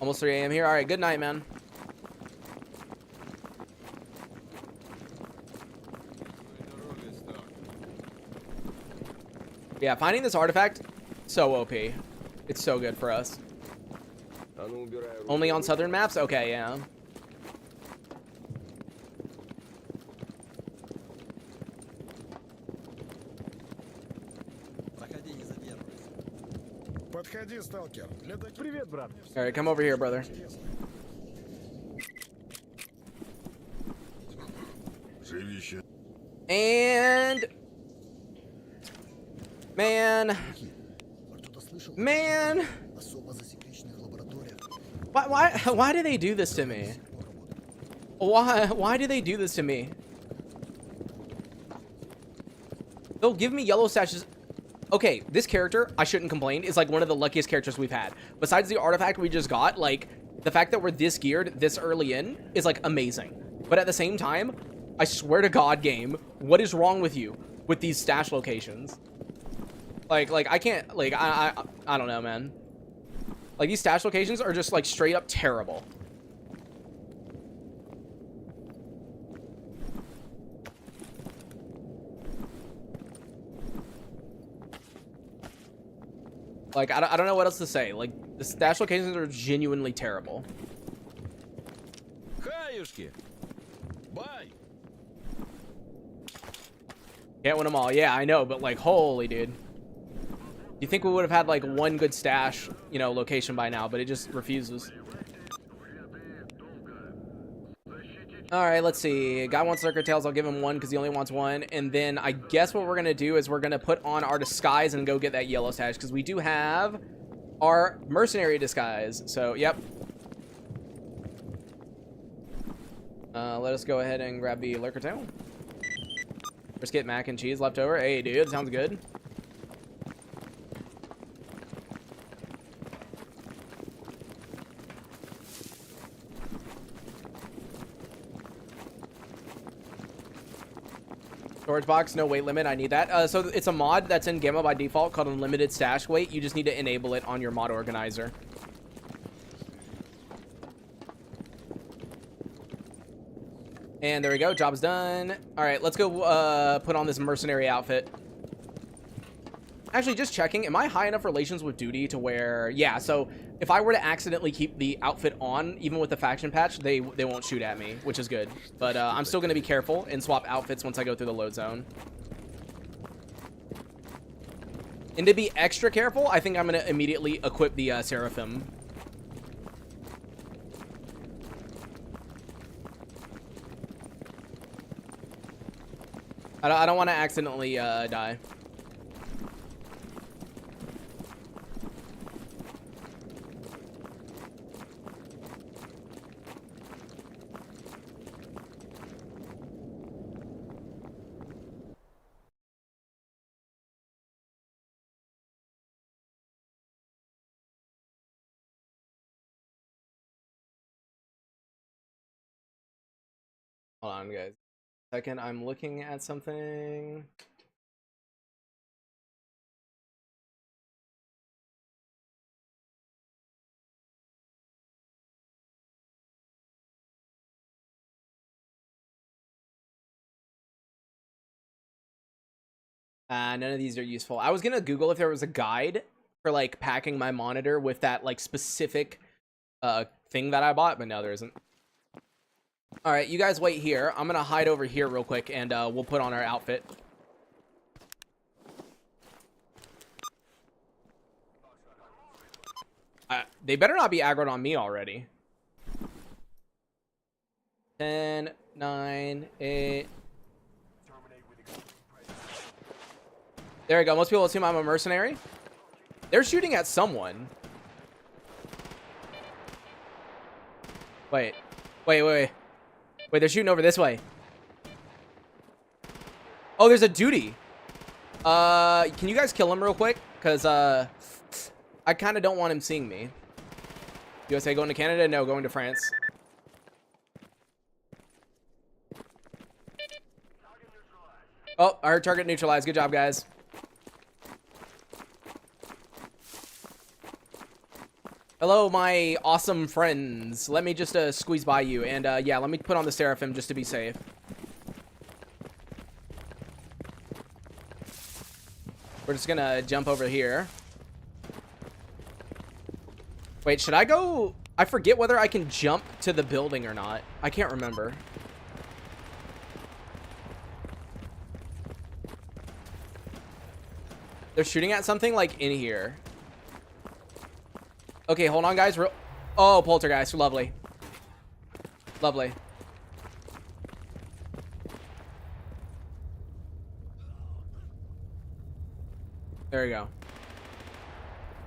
Almost 3 a.m. here. All right, good night, man. Yeah, finding this artifact, so OP. It's so good for us. Only on southern maps? Okay, yeah.
Подходи, сталкер.
Привет, брат.
All right, come over here, brother.
Живище.
And man, why do they do this to me? Why do they do this to me? They'll give me yellow stashes. Okay, this character, I shouldn't complain, is like one of the luckiest characters we've had. Besides the artifact we just got, like, the fact that we're this geared this early in is, like, amazing. But at the same time, I swear to God, game, what is wrong with you with these stash locations? Like, I can't, like, I don't know, man. Like, these stash locations are just, like, straight up terrible. Like, I don't know what else to say. Like, the stash locations are genuinely terrible.
Хаюшки. Bye.
Can't win them all. Yeah, I know, but, like, holy, dude. You think we would have had, like, one good stash, you know, location by now, but it just refuses. Alright, let's see. Guy wants Lurker Tails. I'll give him one because he only wants one. And then I guess what we're going to do is we're going to put on our disguise and go get that yellow stash because we do have our mercenary disguise. So, yep. Let us go ahead and grab the Lurker Tail. Brisket, mac and cheese left over. Hey, dude, sounds good. Storage box, no weight limit. I need that. So it's a mod that's in Gamma by default called Unlimited Stash Weight. You just need to enable it on your mod organizer. And there we go. Job's done. All right, let's go put on this mercenary outfit. Actually, just checking. Am I high enough relations with duty to where... Yeah, so if I were to accidentally keep the outfit on, even with the faction patch, they won't shoot at me, which is good. But I'm still going to be careful and swap outfits once I go through the load zone. And to be extra careful, I think I'm going to immediately equip the Seraphim. I don't want to accidentally die. Hold on, guys. Second, I'm looking at something. None of these are useful. I was gonna Google if there was a guide for like packing my monitor with that like specific thing that I bought, but no, there isn't. All right, you guys wait here. I'm gonna hide over here real quick, and we'll put on our outfit. They better not be aggroed on me already. 10, 9, 8. There we go. Most people assume I'm a mercenary. They're shooting at someone. Wait, they're shooting over this way. Oh, there's a duty. Can you guys kill him real quick? Because, I kind of don't want him seeing me. USA going to Canada? No, going to France. Oh, I heard target neutralized. Good job, guys. Hello, my awesome friends. Let me just squeeze by you. And yeah, let me put on the Seraphim just to be safe. We're just gonna jump over here. Wait, should I go? I forget whether I can jump to the building or not. I can't remember. They're shooting at something like in here. Okay, hold on, guys. Oh, poltergeist. Lovely. Lovely. There we go.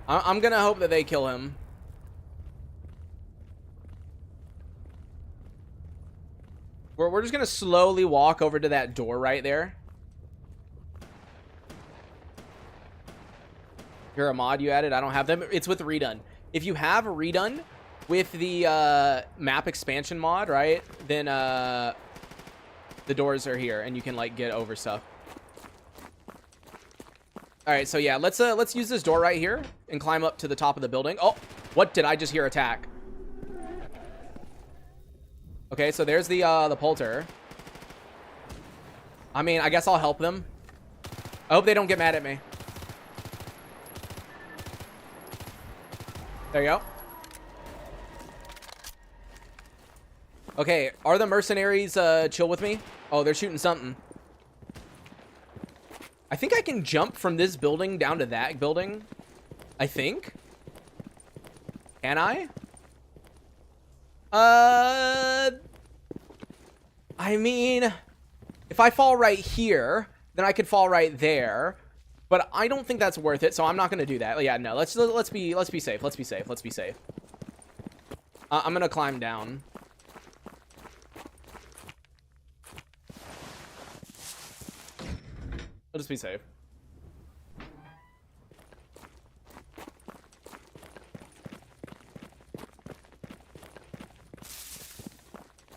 I'm gonna hope that they kill him. We're just gonna slowly walk over to that door right there. You're a mod you added. I don't have them. It's with redone. If you have a redone with the map expansion mod, right, then the doors are here and you can like get over stuff. All right, so yeah, let's use this door right here and climb up to the top of the building. Oh, what did I just hear attack? Okay, so there's the polter. I mean, I guess I'll help them. I hope they don't get mad at me. There you go. Okay, are the mercenaries chill with me? Oh, they're shooting something. I think I can jump from this building down to that building. I think. Can I? I mean, if I fall right here, then I could fall right there. But I don't think that's worth it, so I'm not gonna do that. Yeah, no. Let's be safe. Let's be safe. Let's be safe. I'm gonna climb down. I'll just be safe.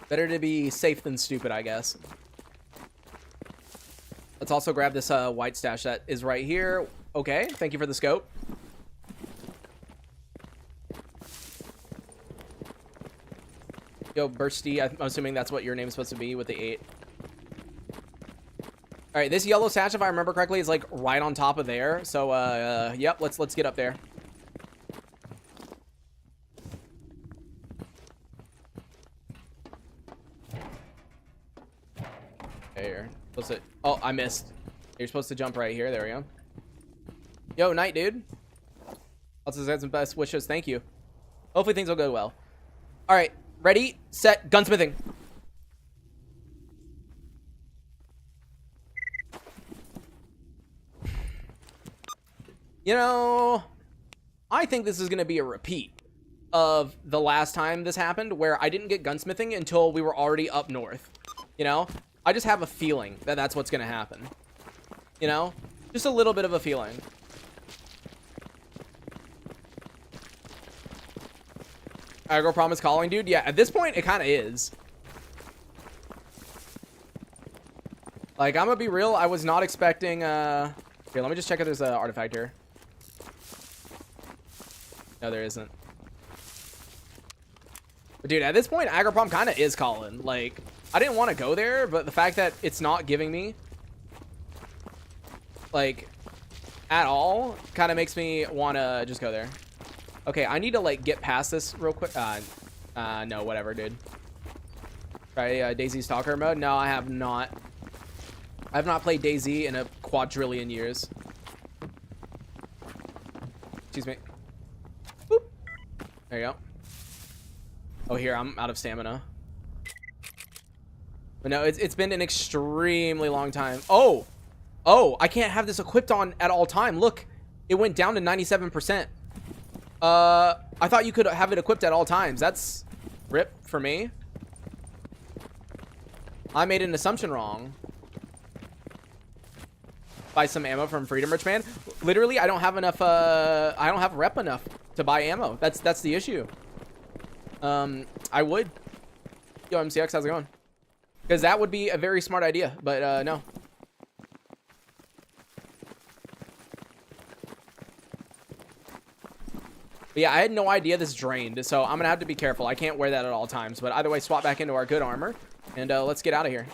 Better to be safe than stupid, I guess. Let's also grab this white stash that is right here. Okay, thank you for the scope. Yo, Bursty, I'm assuming that's what your name's supposed to be with the 8. All right, this yellow stash, if I remember correctly, is like right on top of there. So, yep, let's get up there. There. Oh, I missed. You're supposed to jump right here. There we go. Yo, night, dude. Let's send some best wishes. Thank you. Hopefully things will go well. All right, ready, set, gunsmithing. You know, I think this is going to be a repeat of the last time this happened, where I didn't get gunsmithing until we were already up north. You know? I just have a feeling that that's what's going to happen. You know? Just a little bit of a feeling. Aggro promise calling, dude? Yeah, at this point, it kind of is. Like, I'm going to be real. I was not expecting... Here, let me just check if there's an artifact here. No, there isn't. But, dude, at this point, aggro prom kind of is calling. Like... I didn't want to go there, but the fact that it's not giving me, like, at all, kind of makes me want to just go there. Okay, I need to, like, get past this real quick. No, whatever, dude. Try DayZ Stalker mode? No, I have not. I have not played DayZ in a quadrillion years. Excuse me. Boop. There you go. Oh, here, I'm out of stamina. But no, it's been an extremely long time. Oh, I can't have this equipped on at all time. Look, it went down to 97%. I thought you could have it equipped at all times. That's rip for me. I made an assumption wrong. Buy some ammo from Freedom Rich Man. Literally, I don't have enough. I don't have rep enough to buy ammo. That's the issue. I would. Yo, MCX, how's it going? Because that would be a very smart idea, but no. But yeah, I had no idea this drained, so I'm gonna have to be careful. I can't wear that at all times. But either way, swap back into our good armor, and let's get out of here.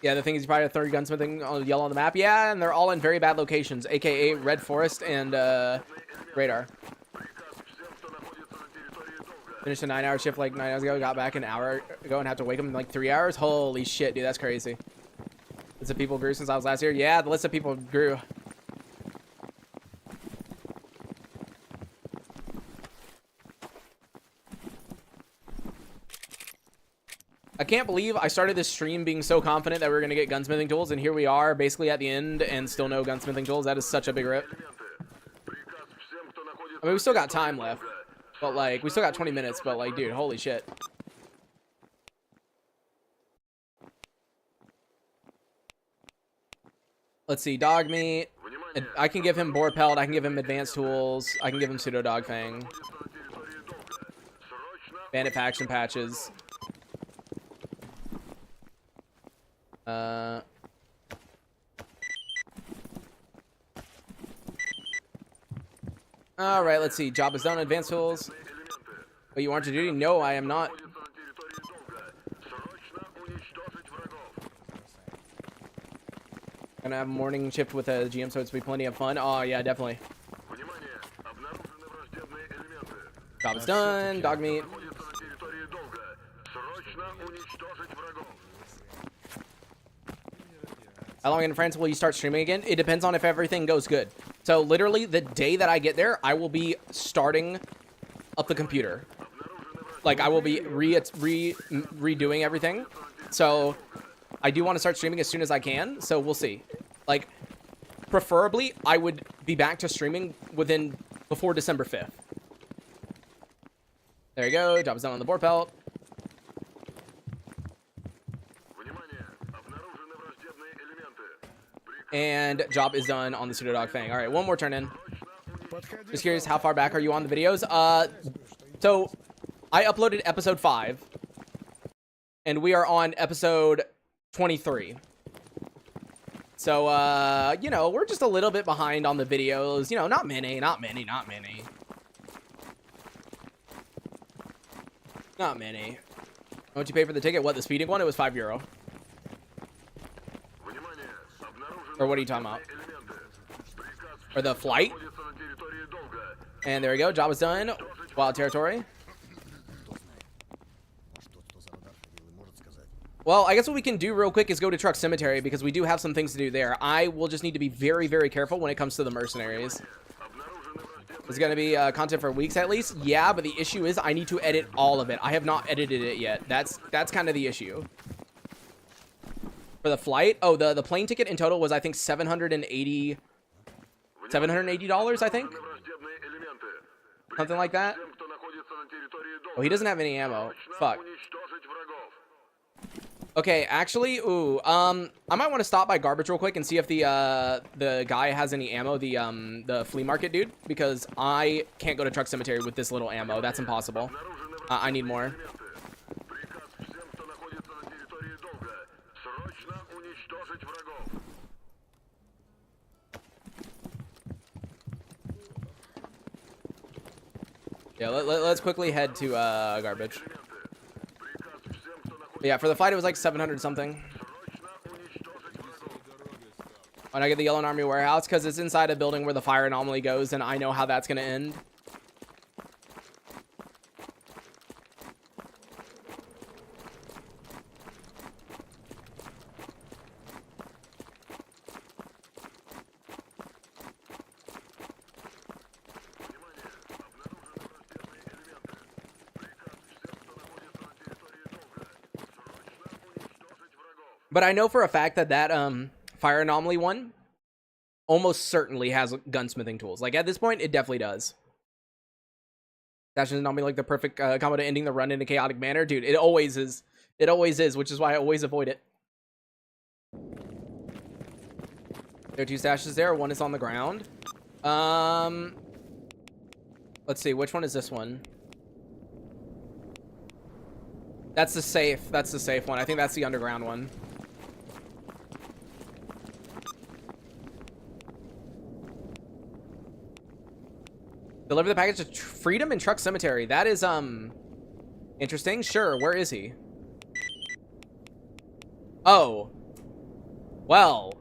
Yeah, the thing is you probably have 30 gunsmithing on yellow on the map. Yeah, and they're all in very bad locations, aka Red Forest and Radar. Finished a 9-hour shift like 9 hours ago. Got back an hour ago and had to wake up in like 3 hours. Holy shit, dude, that's crazy. List of people grew since I was last here. Yeah, the list of people grew. I can't believe I started this stream being so confident that we were going to get gunsmithing tools, and here we are basically at the end and still no gunsmithing tools. That is such a big rip. I mean, we still got time left, but like, we still got 20 minutes, but like, dude, holy shit. Let's see, dog meat. I can give him boar pelt. I can give him advanced tools. I can give him pseudo dog fang. Bandit faction patches. All right, let's see. Job is done. Advanced tools. But you aren't to duty? No, I am not. Gonna have a morning shift with a GM, so it's be plenty of fun. Oh yeah, definitely. Job is done. Dog meat. How long in France will you start streaming again? It depends on if everything goes good. So literally the day that I get there, I will be starting up the computer. Like I will be redoing everything. So I do want to start streaming as soon as I can. So we'll see. Like preferably I would be back to streaming before December 5th. There you go. Job is done on the board pelt. And job is done on the pseudo dog fang. All right, one more turn in. Just curious, how far back are you on the videos? So I uploaded episode 5, and we are on episode 23. So you know, we're just a little bit behind on the videos. You know, not many. Not many. How much you pay for the ticket? What, the speeding one? It was €5. Or what are you talking about? Or the flight? And there we go. Job is done. Wild territory. Well, I guess what we can do real quick is go to Truck Cemetery because we do have some things to do there. I will just need to be very, very careful when it comes to the mercenaries. It's going to be content for weeks at least. Yeah, but the issue is I need to edit all of it. I have not edited it yet. That's kind of the issue. For the flight, oh, the plane ticket in total was, I think, $780, I think? Something like that. Oh, he doesn't have any ammo. Fuck. Okay, actually, ooh, I might want to stop by Garbage real quick and see if the guy has any ammo, the flea market dude, because I can't go to Truck Cemetery with this little ammo. That's impossible. I need more. Yeah, let's quickly head to Garbage. But yeah, for the flight it was like 700 something. When I get the Yellow Army warehouse, because it's inside a building where the fire anomaly goes, and I know how that's going to end. But I know for a fact that fire anomaly one almost certainly has gunsmithing tools. Like at this point, it definitely does. That's just not me like the perfect combo to ending the run in a chaotic manner, dude. It always is. It always is, which is why I always avoid it. There are 2 stashes there. One is on the ground. Let's see, which one is this one? That's the safe. That's the safe one. I think that's the underground one. Deliver the package to Freedom and Truck Cemetery. That is, interesting. Sure, where is he? Oh. Well.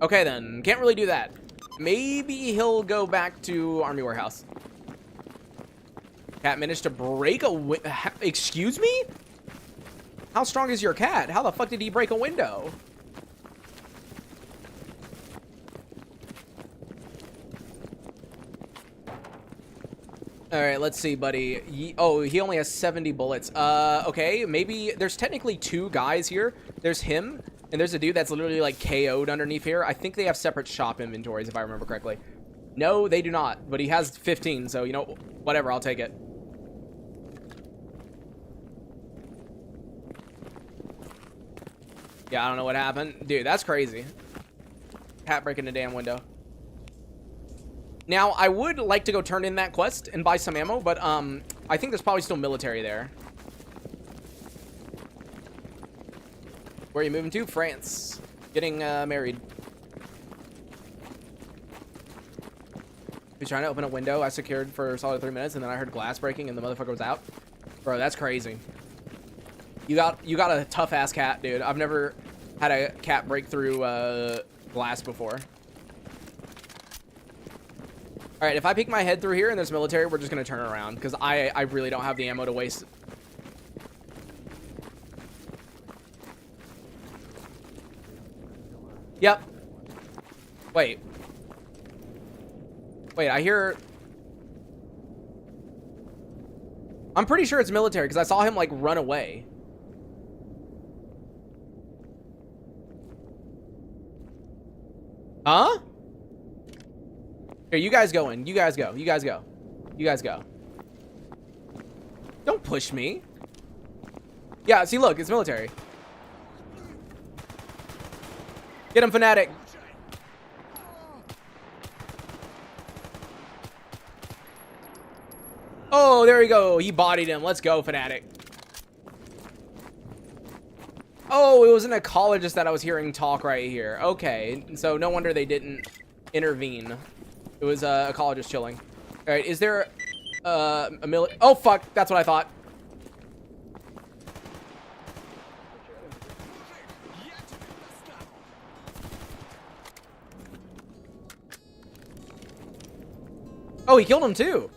Okay, then. Can't really do that. Maybe he'll go back to Army Warehouse. Cat managed to break a excuse me? How strong is your cat? How the fuck did he break a window? All right, let's see, buddy. Oh, he only has 70 bullets. Okay, maybe there's technically two guys here. There's him, and there's a dude that's literally like KO'd underneath here. I think they have separate shop inventories, if I remember correctly. No, they do not, but he has 15, so, you know, whatever, I'll take it. Yeah, I don't know what happened. Dude, that's crazy. Cat breaking the damn window. Now, I would like to go turn in that quest and buy some ammo, but I think there's probably still military there. Where are you moving to? France. Getting married. He's trying to open a window I secured for a solid 3 minutes, and then I heard glass breaking, and the motherfucker was out. Bro, that's crazy. You got a tough ass cat, dude. I've never had a cat break through glass before. All right, if I peek my head through here and there's military, we're just gonna turn around because I really don't have the ammo to waste. Yep. Wait, I hear. I'm pretty sure it's military because I saw him like run away. Huh? Here, you guys go in. You guys go. You guys go. You guys go. Don't push me. Yeah, see, look, it's military. Get him, fanatic. Oh, there we go. He bodied him. Let's go, fanatic. Oh, it was an ecologist that I was hearing talk right here. Okay, so no wonder they didn't intervene. It was a ecologist chilling. All right, is there a oh, fuck. That's what I thought. Oh, he killed him too.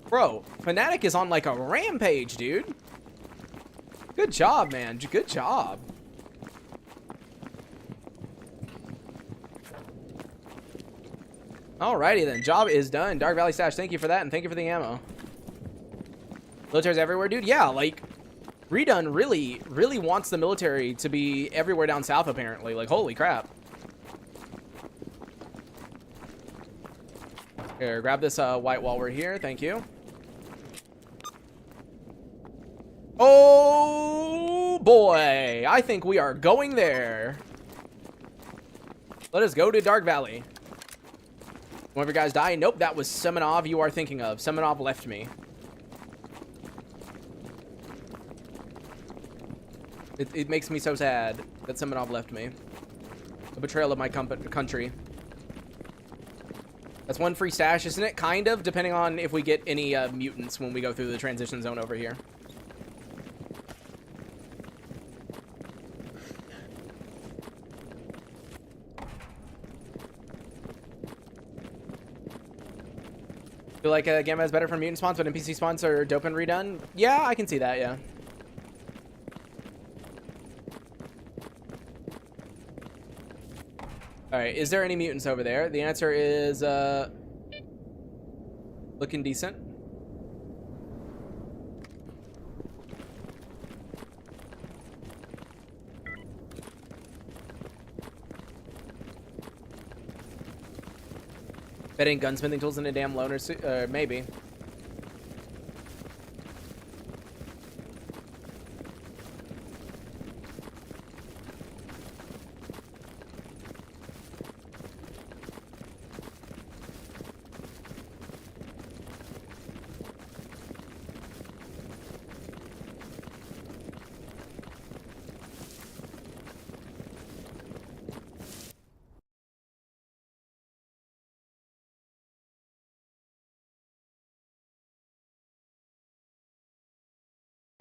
Bro, Fnatic is on like a rampage, dude. Good job, man. Good job. Alrighty then, job is done. Dark Valley Stash, thank you for that, and thank you for the ammo. Military's everywhere, dude. Yeah, like, Redone really wants the military to be everywhere down south, apparently. Like, holy crap. Here, grab this white while we're here. Thank you. Oh, boy. I think we are going there. Let us go to Dark Valley. One of your guys die? Nope, that was Semenov you are thinking of. Semenov left me. It makes me so sad that Semenov left me. A betrayal of my country. That's one free stash, isn't it? Kind of, depending on if we get any mutants when we go through the transition zone over here. Feel like Gamma is better for mutant spawns, but NPC spawns are dope and redone? Yeah, I can see that, yeah. Alright, is there any mutants over there? The answer is, looking decent. Betting gunsmithing tools in a damn loner suit? Maybe.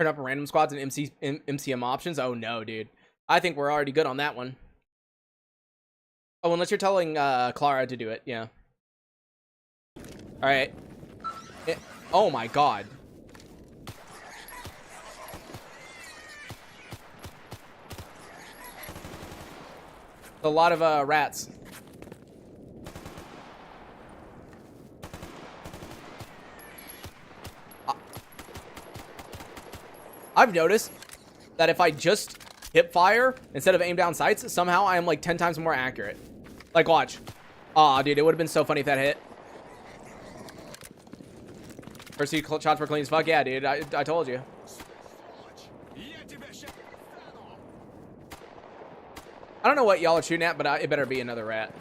Turn up random squads and MCM options. Oh no, dude. I think we're already good on that one. Oh, unless you're telling Clara to do it, yeah. All right. Oh my god. A lot of rats. I've noticed that if I just hip fire instead of aim down sights, somehow I am like 10 times more accurate. Like, watch. Aw, dude, it would have been so funny if that hit. First few shots were clean as fuck. Yeah, dude, I told you. I don't know what y'all are shooting at, but it better be another rat.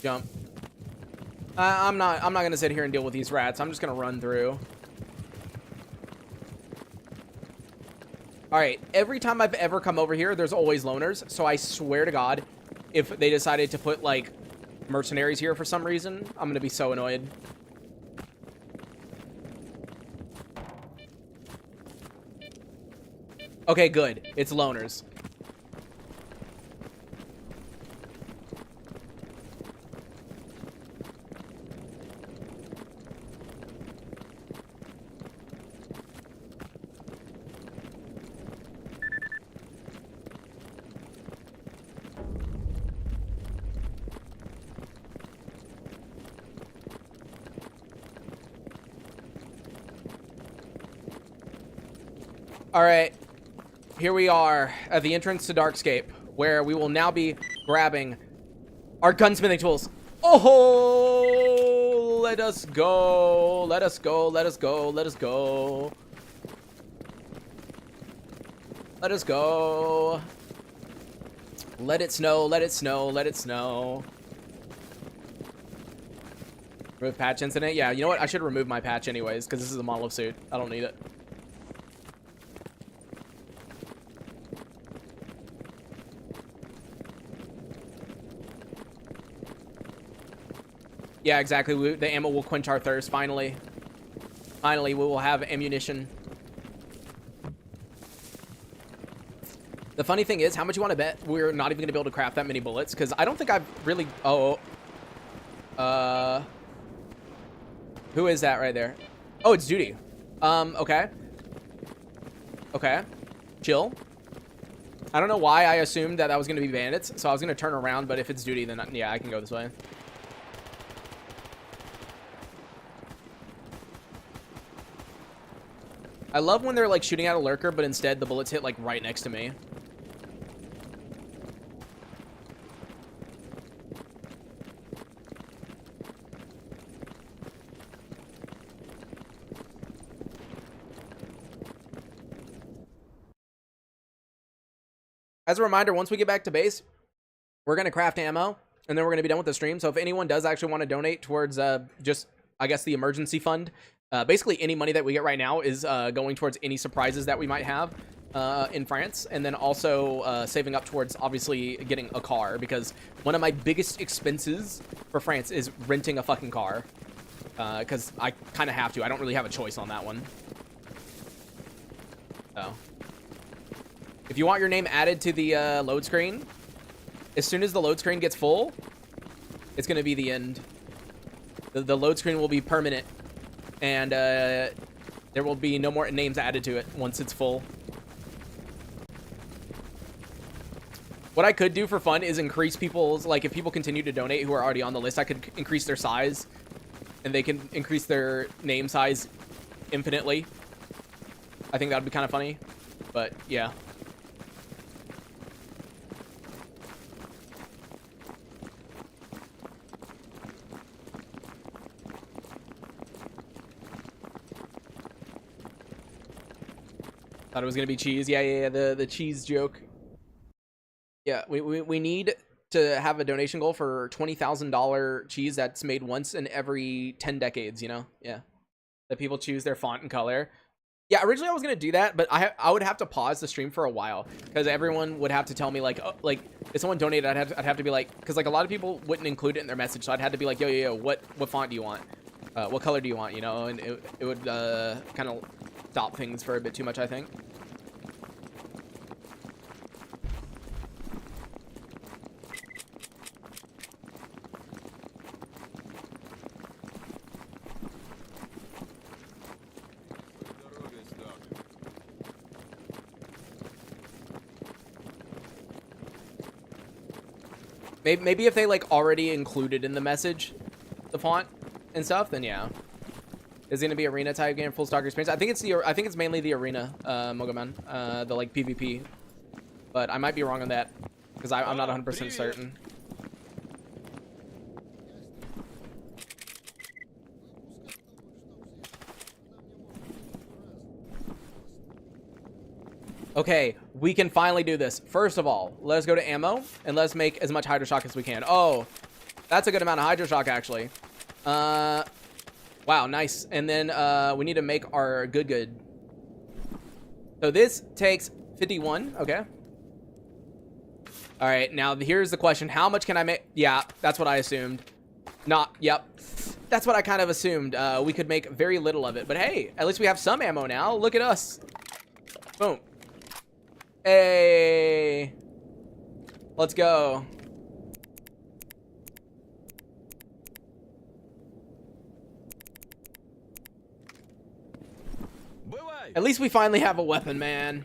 Jump. I'm not gonna sit here and deal with these rats. I'm just gonna run through. All right. Every time I've ever come over here, there's always loners. So I swear to God, if they decided to put like mercenaries here for some reason, I'm gonna be so annoyed. Okay, good. It's loners. All right, here we are at the entrance to Darkscape, where we will now be grabbing our gunsmithing tools. Oh, let us go, let us go, let us go, let us go. Let us go. Let it snow, let it snow, let it snow. Remove patch incident? Yeah, you know what? I should remove my patch anyways, because this is a monolith suit. I don't need it. Yeah, exactly. The ammo will quench our thirst, finally. Finally, we will have ammunition. The funny thing is, how much you want to bet we're not even going to be able to craft that many bullets? Because I don't think I've really... Oh. Who is that right there? Oh, it's Duty. Okay. Okay. Chill. I don't know why I assumed that was going to be bandits, so I was going to turn around, but if it's Duty, then yeah, I can go this way. I love when they're like shooting at a lurker, but instead the bullets hit like right next to me. As a reminder, once we get back to base, we're going to craft ammo, and then we're going to be done with the stream. So if anyone does actually want to donate towards just, I guess, the emergency fund, basically any money that we get right now is going towards any surprises that we might have in France, and then also saving up towards, obviously, getting a car, because one of my biggest expenses for France is renting a fucking car, because I kind of have to. I don't really have a choice on that one. So... if you want your name added to the load screen, as soon as the load screen gets full, it's going to be the end. The load screen will be permanent, and there will be no more names added to it once it's full. What I could do for fun is increase people's, like, if people continue to donate who are already on the list, I could increase their size, and they can increase their name size infinitely. I think that would be kind of funny, but yeah. Thought it was gonna be cheese. Yeah. The cheese joke. Yeah, we need to have a donation goal for $20,000 cheese that's made once in every 10 decades. You know, yeah. That people choose their font and color. Yeah, originally I was gonna do that, but I would have to pause the stream for a while because everyone would have to tell me like if someone donated, I'd have to be like, because like a lot of people wouldn't include it in their message, so I'd have to be like, yo, what font do you want? What color do you want? You know, and it would kind of stop things for a bit too much, I think. Maybe if they like already included in the message the font and stuff, then yeah. Is it gonna be arena type game, full Stalker experience? I think it's mainly the arena, Mogoman, the like PvP, but I might be wrong on that because I'm not 100% certain. Okay, we can finally do this. First of all, let's go to ammo and let's make as much Hydro Shock as we can. Oh, that's a good amount of Hydro Shock actually. Wow, nice. And then we need to make our good. So this takes 51. Okay. All right, now here's the question. How much can I make? Yeah, that's what I assumed. Yep. That's what I kind of assumed. We could make very little of it. But hey, at least we have some ammo now. Look at us. Boom. Hey. Let's go. At least we finally have a weapon, man.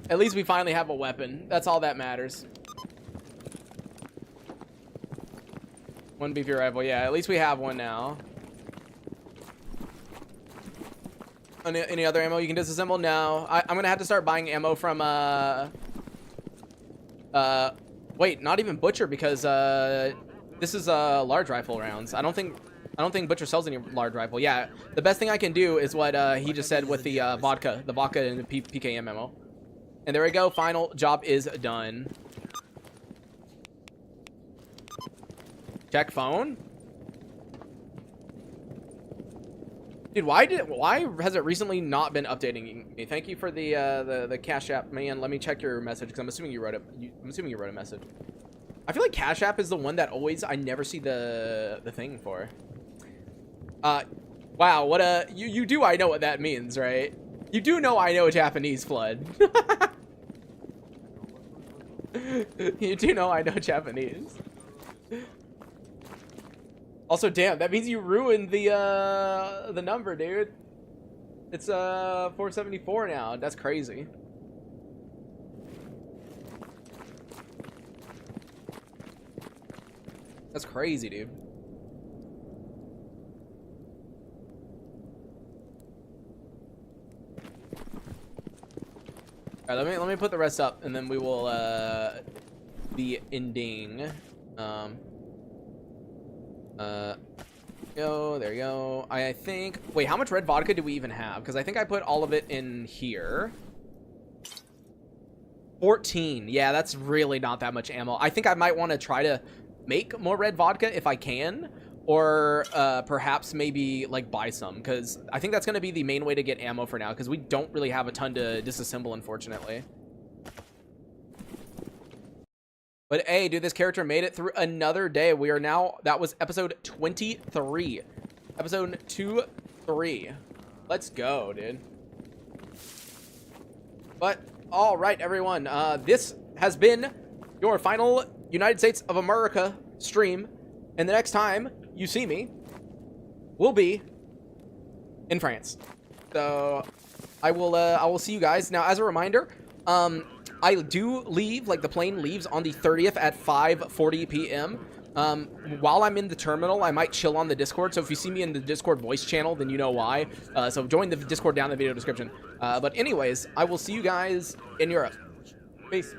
At least we finally have a weapon. That's all that matters. One BP rifle. Yeah, at least we have one now. Any other ammo you can disassemble? No. I'm gonna have to start buying ammo from wait, not even Butcher, because this is large rifle rounds. I don't think Butcher sells any large rifle. Yeah, the best thing I can do is what he just said with the vodka and the PKM ammo. And there we go. Final job is done. Check phone. Dude, why has it recently not been updating me? Thank you for the Cash App, man. Let me check your message because I'm assuming you wrote it. I'm assuming you wrote a message. I feel like Cash App is the one that I never see the thing for. Wow, what a you do. I know what that means, right? You do know I know Japanese, Flood. You do know I know Japanese. Also, damn, that means you ruined the number, dude. It's 474 now. That's crazy. That's crazy, dude. All right, let me put the rest up, and then we will be ending. There you go. I think, wait, how much red vodka do we even have? Because I think I put all of it in here. 14. Yeah, that's really not that much ammo. I think I might want to try to make more red vodka if I can, or perhaps maybe like buy some, because I think that's going to be the main way to get ammo for now, because we don't really have a ton to disassemble, unfortunately. But hey, dude, this character made it through another day. We are now, that was episode 23. Episode 23. Let's go, dude. But, all right, everyone. This has been your final United States of America stream. And the next time you see me will be in France. So, I will see you guys. Now, as a reminder, I do leave, like the plane leaves on the 30th at 5:40 p.m. While I'm in the terminal, I might chill on the Discord. So if you see me in the Discord voice channel, then you know why. So join the Discord down in the video description. But anyways, I will see you guys in Europe. Peace.